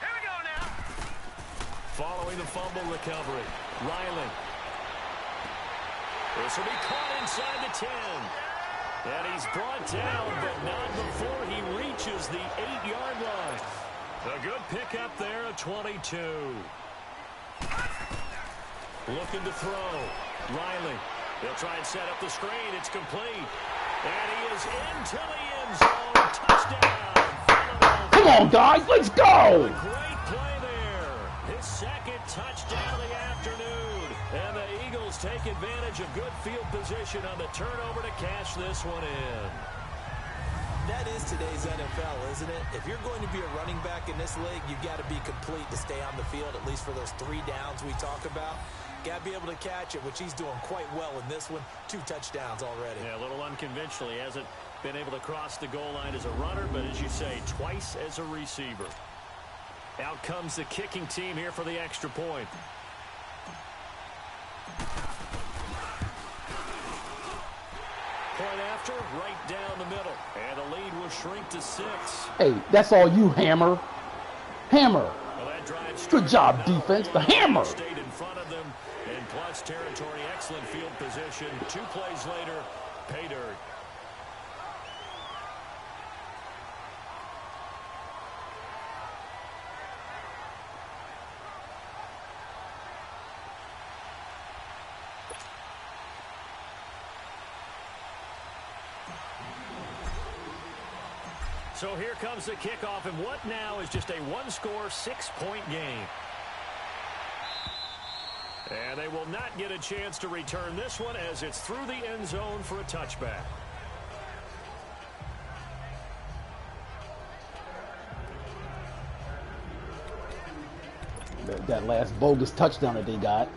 we go now. Following the fumble recovery, Riley. This will be caught inside the 10. And he's brought down, but not before he reaches the 8-yard line. A good pickup there at 22. Looking to throw. Riley. He'll try and set up the screen. It's complete. And he is into the end zone. Touchdown. Come on, guys, let's go! Great play there. His second touchdown of the afternoon. And the Eagles take advantage of good field position on the turnover to cash this one in. That is today's NFL, isn't it? If you're going to be a running back in this league, you've got to be complete to stay on the field, at least for those 3 downs we talk about. Got to be able to catch it, which he's doing quite well in this one. 2 touchdowns already. Yeah, a little unconventional. He hasn't been able to cross the goal line as a runner, but as you say, twice as a receiver. Out comes the kicking team here for the extra point. Point after, right down the middle. And the lead will shrink to 6. Hey, that's all you, Hammer. Hammer. Well, that drive Good job, started defense. out The hammer. Stayed in front of them in plus territory. Excellent field position. 2 plays later, pay dirt. So here comes the kickoff, and what now is just a 1-score, 6-point game. And they will not get a chance to return this one as it's through the end zone for a touchback. That last bogus touchdown that they got.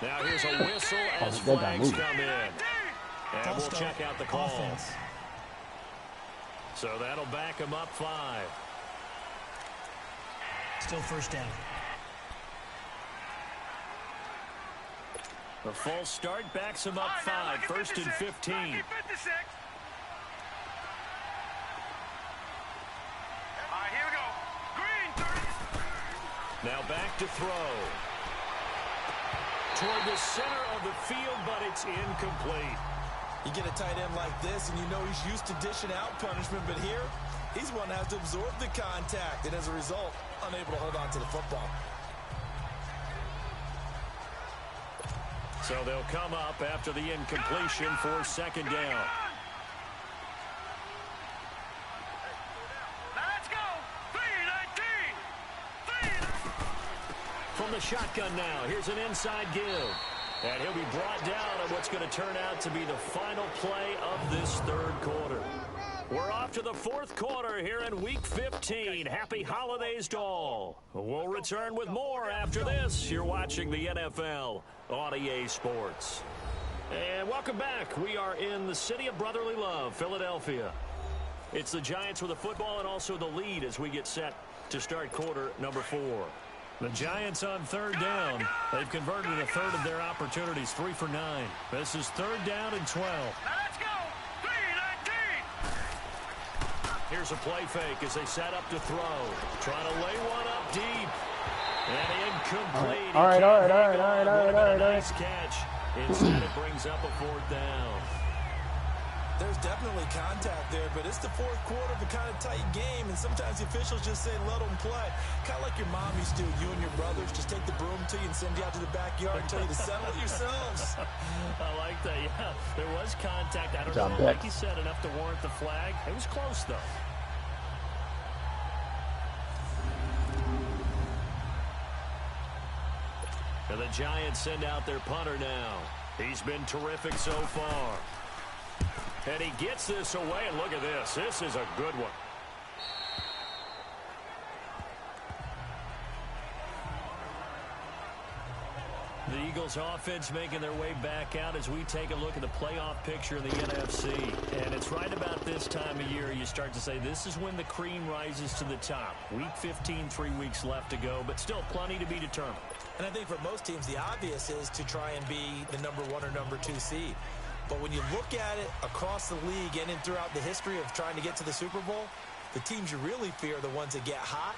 Now here's a whistle as that guy flags moved. come in. And we'll check out the call. Offense. So that'll back him up 5. Still first down. The false start backs him up 5. 1st and 15. All right, here we go. Green, 30. Now back to throw. Toward the center of the field, but it's incomplete. You get a tight end like this, and you know he's used to dishing out punishment, but here, he's one that has to absorb the contact, and as a result, unable to hold on to the football. So they'll come up after the incompletion for 2nd down. Let's go. 3-19. From the shotgun now, here's an inside give. And he'll be brought down on what's going to turn out to be the final play of this 3rd quarter. We're off to the 4th quarter here in Week 15. Happy holidays to all. We'll return with more after this. You're watching the NFL on EA Sports. And welcome back. We are in the city of brotherly love, Philadelphia. It's the Giants with the football and also the lead as we get set to start quarter number 4. The Giants on 3rd down. They've converted a 1/3 of their opportunities, 3 for 9. This is 3rd down and 12. Let's go. 3-19. Here's a play fake as they set up to throw. Trying to lay one up deep. And incomplete. All right. Nice catch. Instead, it brings up a 4th down. There's definitely contact there, but it's the fourth quarter of a kind of tight game, and sometimes the officials just say, let them play. Kind of like your mom used to, you and your brothers, just take the broom to you and send you out to the backyard and tell you to settle it yourselves. I like that, yeah. There was contact. I don't know, like you said, enough to warrant the flag. It was close, though. And the Giants send out their punter now. He's been terrific so far. And he gets this away, and look at this. This is a good one. The Eagles offense making their way back out as we take a look at the playoff picture in the NFC. And it's right about this time of year you start to say this is when the cream rises to the top. Week 15, 3 weeks left to go, but still plenty to be determined. And I think for most teams, the obvious is to try and be the number 1 or number 2 seed. But when you look at it across the league and throughout the history of trying to get to the Super Bowl, the teams you really fear are the ones that get hot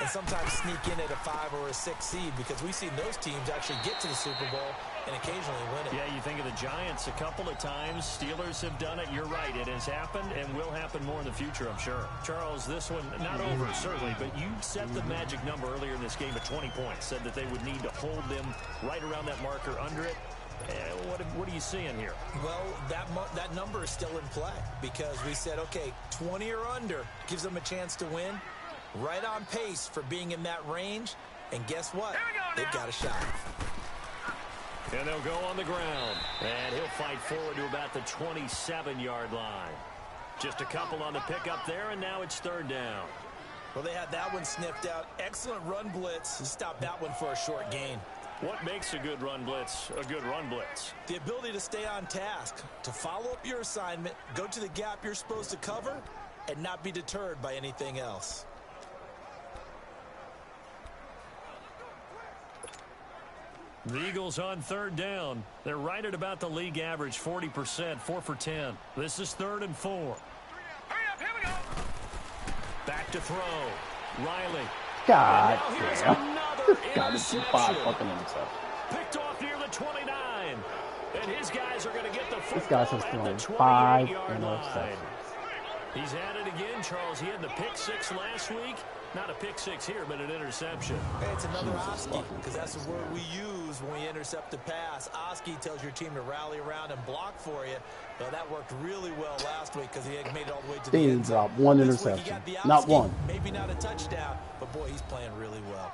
and sometimes sneak in at a 5 or a 6 seed, because we've seen those teams actually get to the Super Bowl and occasionally win it. Yeah, you think of the Giants a couple of times. Steelers have done it. You're right. It has happened and will happen more in the future, I'm sure. Charles, this one, not over, certainly, but you set the magic number earlier in this game at 20 points. Said that they would need to hold them right around that marker under it. What are you seeing here? Well, that number is still in play because we said, okay, 20 or under gives them a chance to win. Right on pace for being in that range. And guess what? They've got a shot. And they'll go on the ground. And he'll fight forward to about the 27-yard line. Just a couple on the pickup there, and now it's third down. Well, they had that one sniffed out. Excellent run blitz. Stop that one for a short gain. What makes a good run blitz a good run blitz? The ability to stay on task, to follow up your assignment, go to the gap you're supposed to cover, and not be deterred by anything else. The Eagles on third down. They're right at about the league average, 40%, 4 for 10. This is 3rd and 4. Hurry up, here we go. Back to throw. Riley. God And now here's damn. another This guy just threw 5 interception. fucking interceptions. Picked off near the 29. And his guys are going to get the This guy football has at thrown the 5 28-yard line. interceptions. He's had it again, Charles. He had the pick 6 last week. Not a pick 6 here, but an interception. Hey, it's another Jesus Oski, fucking because that's the Christ. word we use when we intercept a pass. Oski tells your team to rally around and block for you. Well, that worked really well last week because he had made it all the way to the They end zone. dropped 1 This week he interception. got the Not Oski, one. Maybe not a touchdown, but boy, he's playing really well.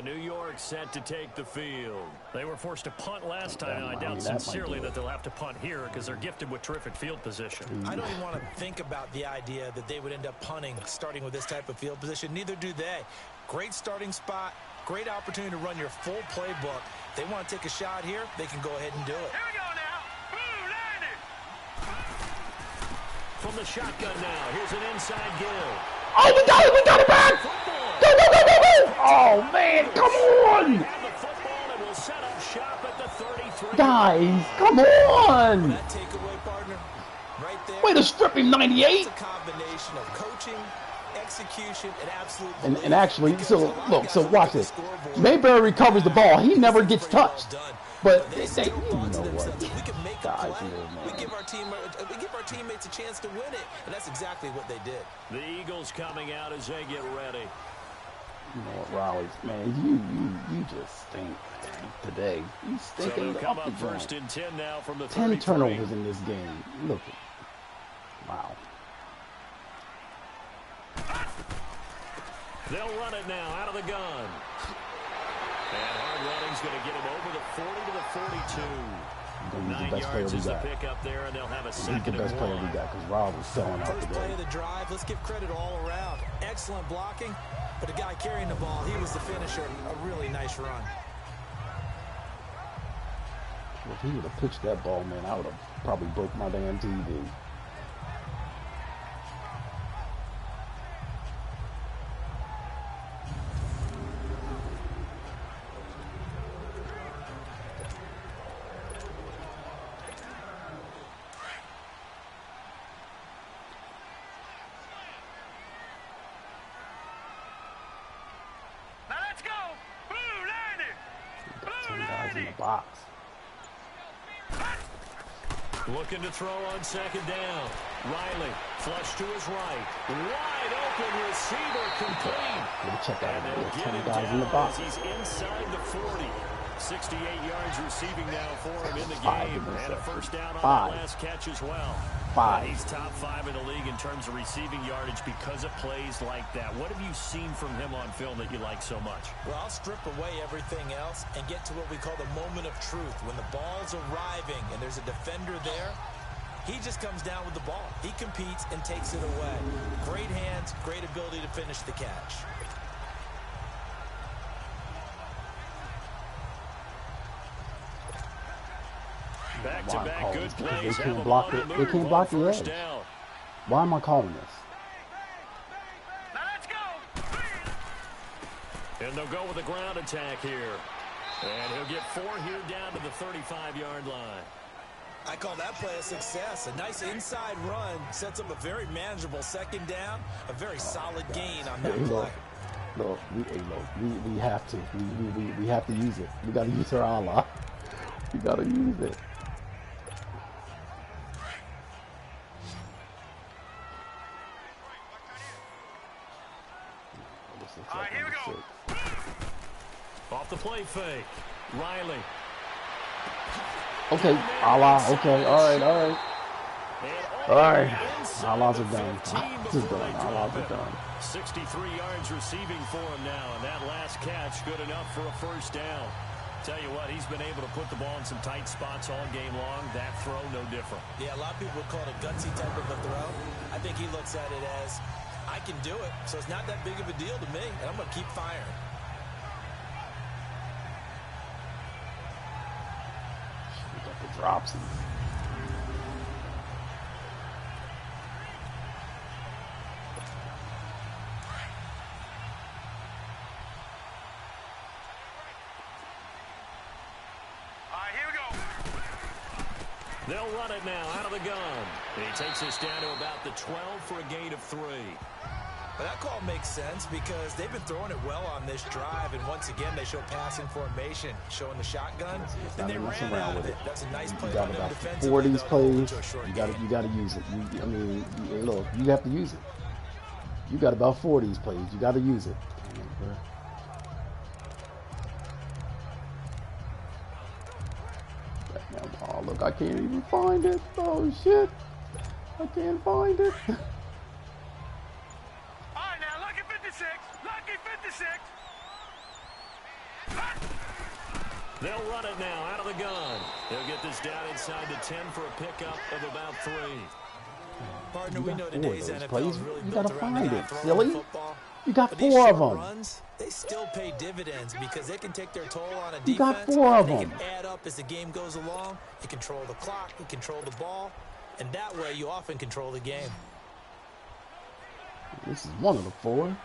New York set to take the field. They were forced to punt last time. I doubt that might sincerely do it. that they'll have to punt here because they're gifted with terrific field position. I don't even want to think about the idea that they would end up punting starting with this type of field position. Neither do they. Great starting spot, great opportunity to run your full playbook. They want to take a shot here, they can go ahead and do it. Here we go now. Blue landed. From the shotgun now, here's an inside give. Oh, we got it back! Go, go, go, go, go! Oh, man, come on! Have the football and will set up shop at the 33. Guys, come on! That takeaway, partner, right there. Way to strip him, 98! It's a combination of coaching, execution, and absolute And belief, actually, because so a lot of look, guys so look watch at the this. scoreboard. Mayberry recovers the ball. He never gets Pretty well touched. done. But They they, still you thought to know themselves, what? if we can make a Guys, play, man. we give our teammates a chance to win it, and that's exactly what they did. The Eagles coming out as they get ready. You know what, Raleigh, man, you just stink, man, today. You So stink they'll come up up the first joint. and 10 now from the 10 33. turnovers in this game. Look at wow. They'll run it now out of the gun. And hard running's going to get him over the 40 to the 42. He's the 9 best player yards we is the got. pickup there, and they'll have a He's the second best and player we 1. got because Rob was selling out First play today. of the drive, let's give credit all around. Excellent blocking, but the guy carrying the ball, he was the finisher. A really nice run. If he would have pitched that ball, man, I would have probably broke my damn TV. Now let's go. Blue landed. Got 10 Blue guys in the landed. box. Looking to throw on second down. Riley, flush to his right. Wide open receiver complete. Check out And they'll the get 20 him guys down in the box. as he's inside the 40. 68 yards receiving now for him in the Five game. And a interceptions. first down on Five. that last catch as well. Five. He's top 5 in the league in terms of receiving yardage because of plays like that. What have you seen from him on film that you like so much? Well, I'll strip away everything else and get to what we call the moment of truth. When the ball's arriving and there's a defender there, he just comes down with the ball. He competes and takes it away. Great hands, great ability to finish the catch. Back-to-back good plays. They can't block it. They can't block the edge. Why am I calling this? Now let's go. And they'll go with a ground attack here. And he'll get 4 here down to the 35-yard line. I call that play a success. A nice inside run sets up a very manageable second down. A very solid gain on that play. Look, we have to. We have to use it. We got to use our Allah. We got to use it. All right, here we go. Off the play fake. Riley. Okay, Allah. Okay, all right. Allahs are done. Just done. Allahs are done. 63 yards receiving for him now, and that last catch good enough for a first down. Tell you what, he's been able to put the ball in some tight spots all game long. That throw, no different. Yeah, a lot of people would call it a gutsy type of a throw. I think he looks at it as, I can do it, so it's not that big of a deal to me, and I'm going to keep firing. We got the drops. They'll run it now out of the gun. And he takes us down to about the 12 for a gain of 3. But that call makes sense because they've been throwing it well on this drive, and once again they show passing formation, showing the shotgun, and they ran out of it. That's a nice play on them defensively. 4 of these plays, you got to use it. I mean, look, you have to use it. You got about 4 of these plays. You got to use it. Oh, look, I can't even find it. Oh, shit. I can't find it. All right, now, lucky 56. Lucky 56. They'll run it now out of the gun. They'll get this down inside the 10 for a pickup of about 3. Partner, we know today's NFL is really you got to find it, silly. Football. You got 4 of them. Runs, they still pay dividends because they can take their toll on a defense. You got 4 of them. They can add up as the game goes along. You control the clock, you control the ball, and that way you often control the game. This is one of the 4.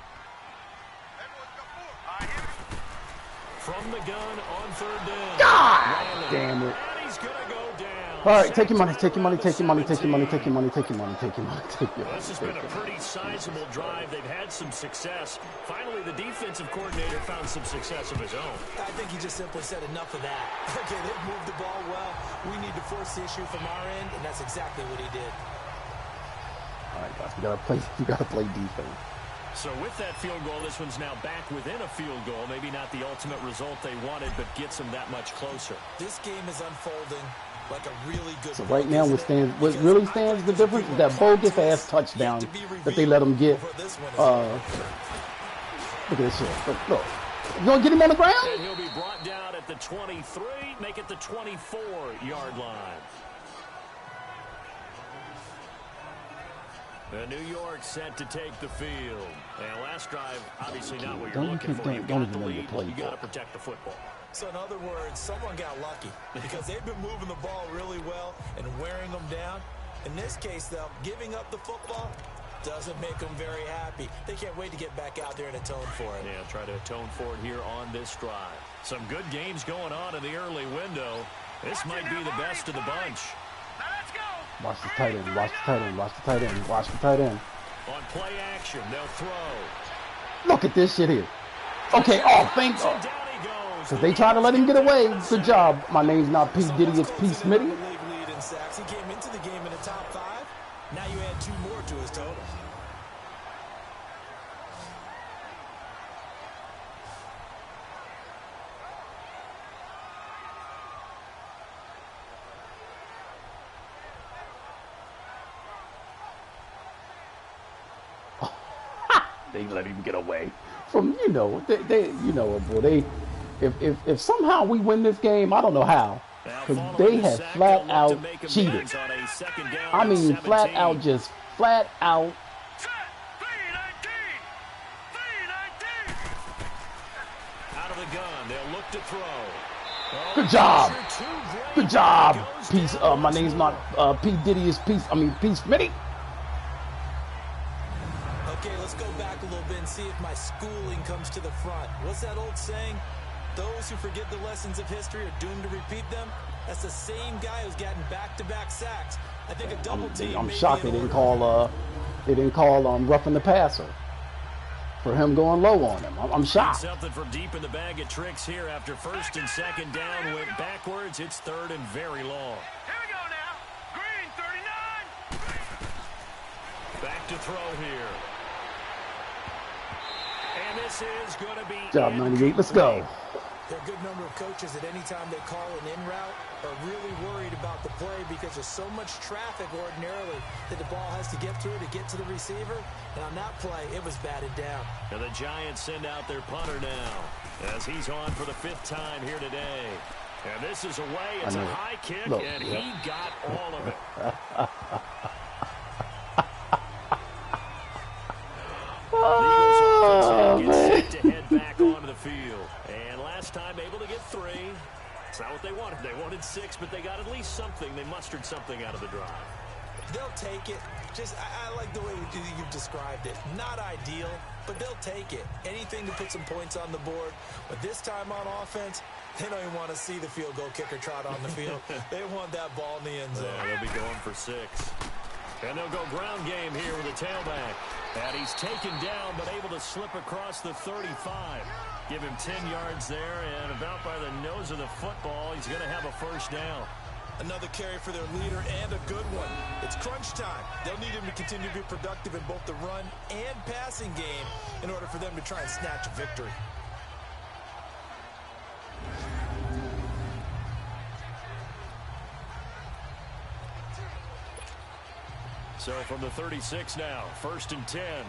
From the gun on 3rd down. God damn it. And he's going to go down. All right, take your money, take your money, take your money, take your money, take your money, take your money, take your money, take your money. This has been a pretty sizable drive. They've had some success. Finally, the defensive coordinator found some success of his own. I think he just simply said enough of that. Okay, they've moved the ball well. We need to force the issue from our end, and that's exactly what he did. All right, guys, we gotta play defense. So with that field goal, this one's now back within a field goal. Maybe not the ultimate result they wanted, but gets them that much closer. This game is unfolding like a really good. So right now, what really stands the difference is that bogus ass touchdown that they let him get. Look at this shit. Look, you gonna get him on the ground? And he'll be brought down at the 23, make it the 24-yard line. New York set to take the field. And last drive, obviously not what you're looking for. You've got the lead. You got to protect the football. So in other words, someone got lucky because they've been moving the ball really well and wearing them down. In this case, though, giving up the football doesn't make them very happy. They can't wait to get back out there and atone for it. Yeah, try to atone for it here on this drive. Some good games going on in the early window. This might be the best of the bunch. Watch the tight end, watch the tight end, watch the tight end, watch the tight end. On play action, they'll throw. Look at this shit here. Okay, oh, thank God. Because they try to let him get away. Good job. My name's not P. Diddy, it's P. Smitty. in sacks. He came into the game in the top 5. Now you add 2 more to his total. They let him get away from, boy, if somehow we win this game, I don't know how, because they have flat out cheated. I mean, flat out. Out of the gun, they'll look to throw. Good job, Peace. My name's not P. Diddy, is Peace. I mean, Peace Smitty. Okay, let's go back a little bit and see if my schooling comes to the front. What's that old saying? Those who forget the lessons of history are doomed to repeat them. That's the same guy who's gotten back-to-back sacks. I think a double team. I'm shocked they didn't call roughing the passer for him going low on him. I'm shocked. Something from deep in the bag of tricks here after 1st and 2nd down went backwards. It's 3rd and very long. Here we go now. Green 39. Back to throw here. And this is going to be Job 98. Let's go. There are a good number of coaches at any time they call an in route are really worried about the play because there's so much traffic ordinarily that the ball has to get through to get to the receiver. And on that play, it was batted down. And the Giants send out their punter now as he's on for the 5th time here today. And this is away. It's a high kick, and he got all of it. Oh, gets set to head back onto the field. And last time able to get 3. It's not what they wanted. They wanted 6, but they got at least something. They mustered something out of the drive. They'll take it. I like the way you've described it. Not ideal, but they'll take it. Anything to put some points on the board. But this time on offense, they don't even want to see the field goal kicker trot on the field. They want that ball in the end zone. They'll be going for 6. And they'll go ground game here with a tailback. And he's taken down, but able to slip across the 35. Give him 10 yards there, and about by the nose of the football, he's going to have a 1st down. Another carry for their leader, and a good one. It's crunch time. They'll need him to continue to be productive in both the run and passing game in order for them to try and snatch a victory. So from the 36 now, 1st and 10.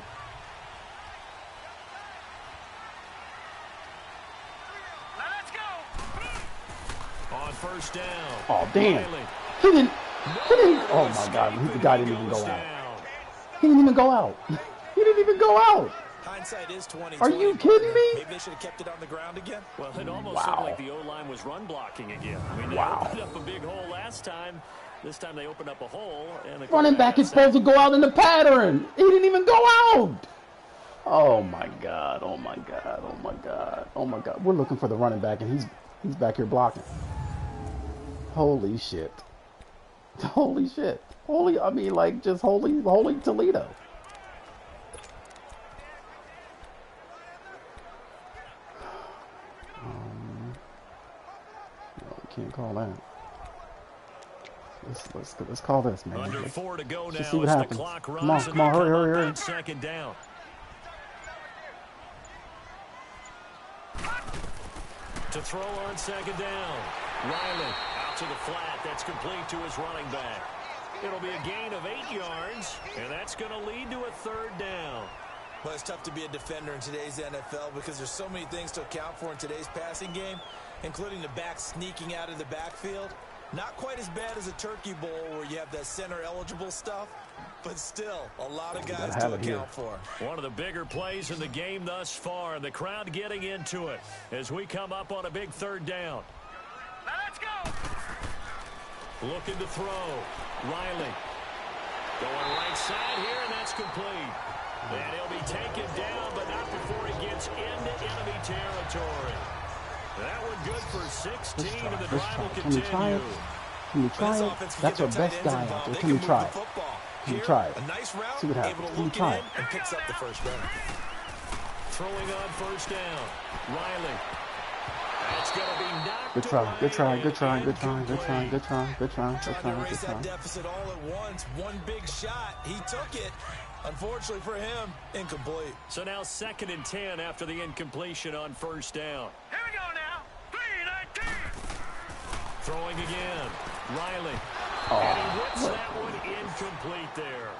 On 1st down. Oh, damn. He didn't. Oh, my God. The guy didn't even go out. He didn't even go out. He didn't even go out. Hindsight is 20. Are you kidding me? Maybe they should have kept it on the ground again. Well, it almost looked like the O-line was run blocking again. I mean, they opened up a big hole last time. This time they opened up a hole. And the running back is supposed to go out in the pattern. He didn't even go out. Oh, my God. Oh, my God. Oh, my God. Oh, my God. We're looking for the running back, and he's back here blocking. Holy shit. Holy shit. Holy Toledo. No, can't call that. Let's call this, man. Under 4 to go now. See what happens. The clock runs. Come on, hurry. 2nd down. To throw on 2nd down. Riley out to the flat. That's complete to his running back. It'll be a gain of 8 yards, and that's going to lead to a 3rd down. Well, it's tough to be a defender in today's NFL because there's so many things to account for in today's passing game, including the back sneaking out of the backfield. Not quite as bad as a turkey bowl where you have that center-eligible stuff, but still a lot of guys to account for. One of the bigger plays in the game thus far, and the crowd getting into it as we come up on a big 3rd down. Let's go. Looking to throw. Riley going right side here, and that's complete. And he'll be taken down, but not before he gets into enemy territory. That one good for 16, and the drive will continue. Can we try it? That's our best guy out there. Can we try it? Can we try it? A nice route, see what happens. able to Can we look try it it? in and picks up the 1st down. Throwing on 1st down. Riley. That's going to be knocked Good try, good try, away. good try, good try, good try, Incomplete. good try, good try, good Trying to try, good erase try. that deficit all at once. One big shot. He took it. Unfortunately for him, incomplete. So now 2nd and 10 after the incompletion on first down. Here we go now. 3-19. Throwing again. Riley. Oh. And he whips that one incomplete there.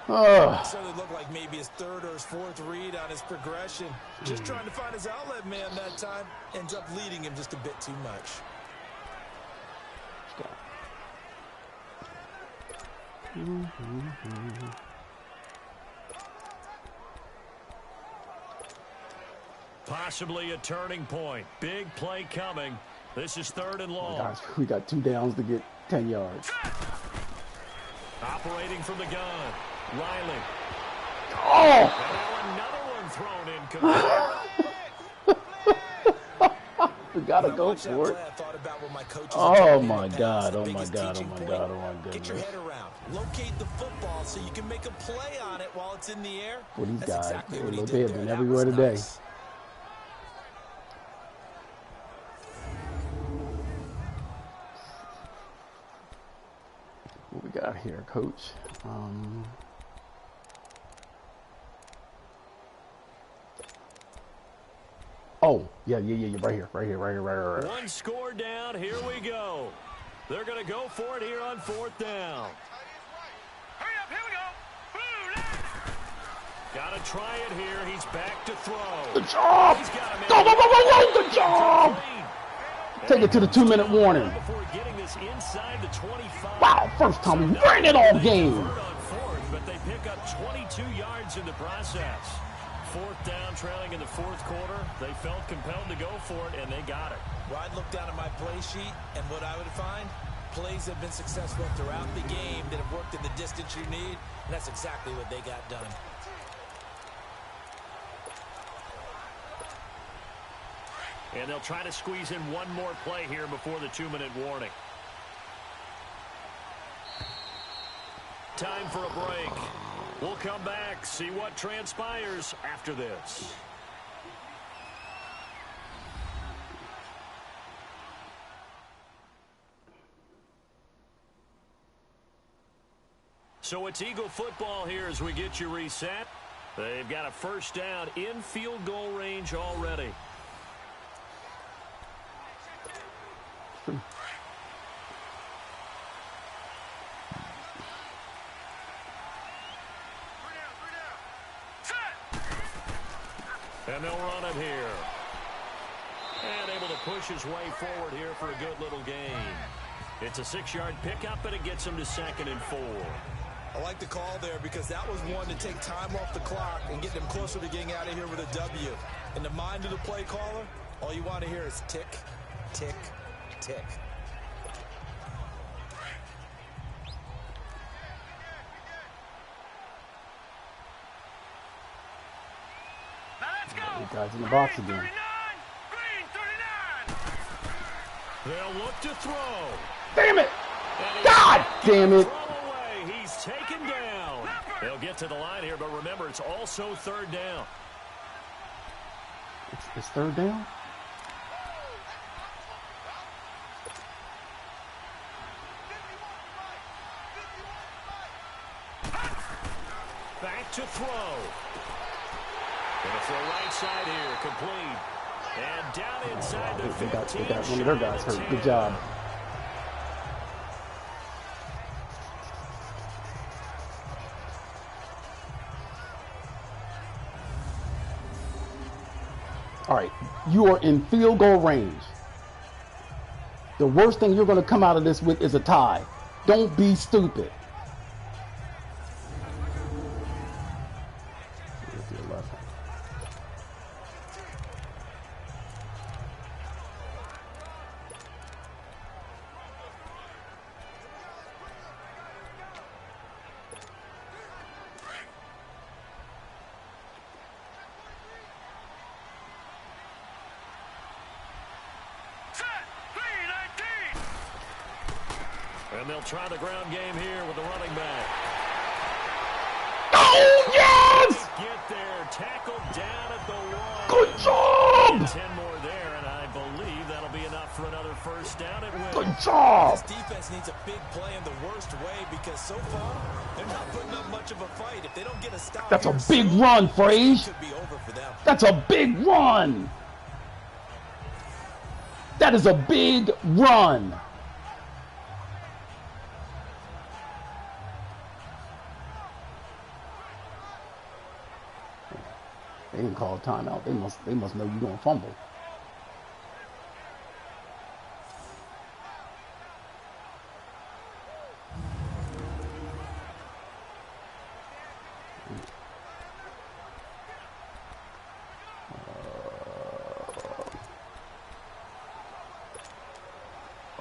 Oh. Certainly looked like maybe his 3rd or his 4th read on his progression. Just trying to find his outlet man that time. Ends up leading him just a bit too much. Possibly a turning point. Big play coming. This is 3rd and long. Gosh, we got 2 downs to get 10 yards. Operating from the gun. Riley. Oh! And now another one thrown incomplete. We gotta When I go watched that for it. play, I thought about what my coaches Oh have told me in my the God, past. The oh my biggest God, oh teaching my point, God, oh my get your goodness. head around. Locate the football so you can make a play on it while it's in the air. Well, these That's guys, exactly what he they did have there. been That everywhere was today. nice. What we got here, Coach? Oh, yeah, right here. One score down. Here we go. They're going to go for it here on 4th down. Hurry up. Here we go. Blue line. Got to try it here. He's back to throw. Good job! He's got him Go! Good job! Take it to the 2-minute warning. Before getting this inside the 25. Wow, first time we ran it all game. Third on 4th, but they pick up 22 yards in the process. 4th down, trailing in the 4th quarter. They felt compelled to go for it, and they got it. Well, I'd look down at my play sheet, and what I would find, plays have been successful throughout the game that have worked in the distance you need, and that's exactly what they got done. And they'll try to squeeze in one more play here before the 2-minute warning. Time for a break. We'll come back, see what transpires after this. So it's Eagle football here as we get you reset. They've got a first down in field goal range already. And they'll run it here. And able to push his way forward here for a good little gain. It's a 6-yard pickup, and it gets him to 2nd and 4. I like the call there because that was one to take time off the clock and get them closer to getting out of here with a W. In the mind of the play caller, all you want to hear is tick, tick, tick. Now let's go. The guys in the box Green again. 39. Green 39. They'll look to throw. Damn it! And he's God damn it! throw away. He's taken down. They'll get to the line here, but remember, it's also 3rd down. It's 3rd down? Back to throw. Going to throw right side here, complete. And down inside the 15. They got one of their guys hurt. Good job. All right, you are in field goal range. The worst thing you're going to come out of this with is a tie. Don't be stupid. Here's the 11. Set. 3-19. And they'll try the ground game here with the running back. Oh, yes! Get there, tackled down at the 1. Good job! 10 more there, and I believe that'll first down. It will. Good job. This defense needs a big play in the worst way because so far they're not putting up much of a fight. If they don't get a stop, That's a big run, Fraze. Could be over for them. That's a big run. That is a big run. They didn't call a timeout. They must know you're gonna fumble.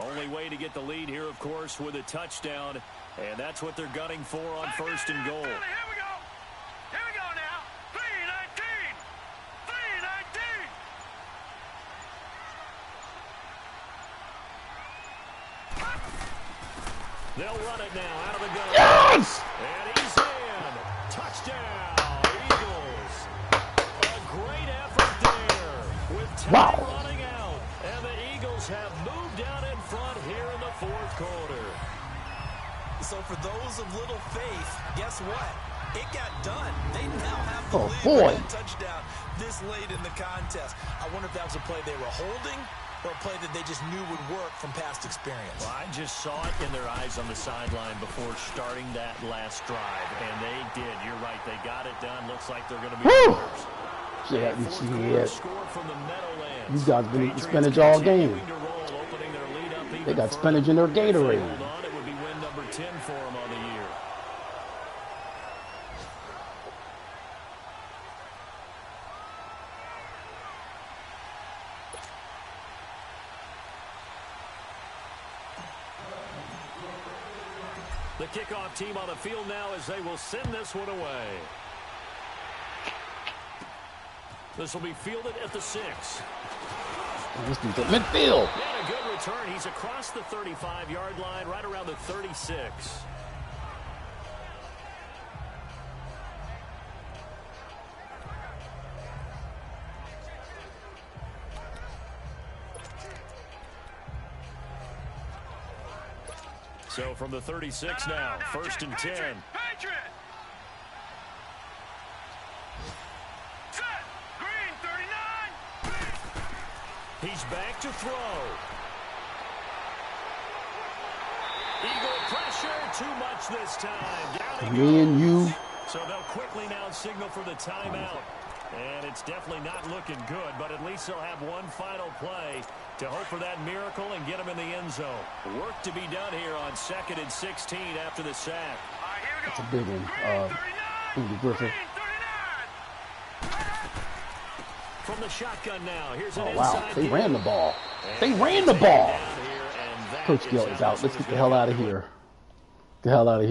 Only way to get the lead here, of course, with a touchdown, and that's what they're gunning for on first and goal. Here we go. Here we go now. 3-19. 3-19. They'll run it now out of the gun. Yes! And he's in. Touchdown, Eagles. A great effort there with time running out. And the Eagles have moved down in front here in the fourth quarter. So for those of little faith, guess what? It got done. They now have the Oh, lead boy. with a touchdown this late in the contest. I wonder if that was a play they were holding or a play that they just knew would work from past experience. Well, I just saw it in their eyes on the sideline before starting that last drive, and they did. You're right. They got it done. Looks like they're going to be Woo! winners. Yeah, Fourth shit. quarter score from the Meadowlands. These guys been eating Patriots spinach all game. continuing to roll, opening their lead up even They got further. spinach in their If they Gatorade. hold on, it would be win number 10 for them on the year. The kickoff team on the field now as they will send this one away. This will be fielded at the 6. This dude's at midfield. And a good return. He's across the 35-yard line, right around the 36. So from the 36 now, first and 10. Patriot. Set. Green 39. He's back to throw. Eagle pressure, too much this time. Down he Me and you. So they'll quickly now signal for the timeout. And it's definitely not looking good, but at least they'll have one final play to hope for that miracle and get them in the end zone. Work to be done here on 2nd and 16 after the sack. That's a big one. Andy Griffith. From the shotgun now, here's an Oh, wow. inside They kick. ran the ball. They And ran the taken ball. down here, and that Coach Gill is out. as Let's soon get as the hell out of here. The hell out of here.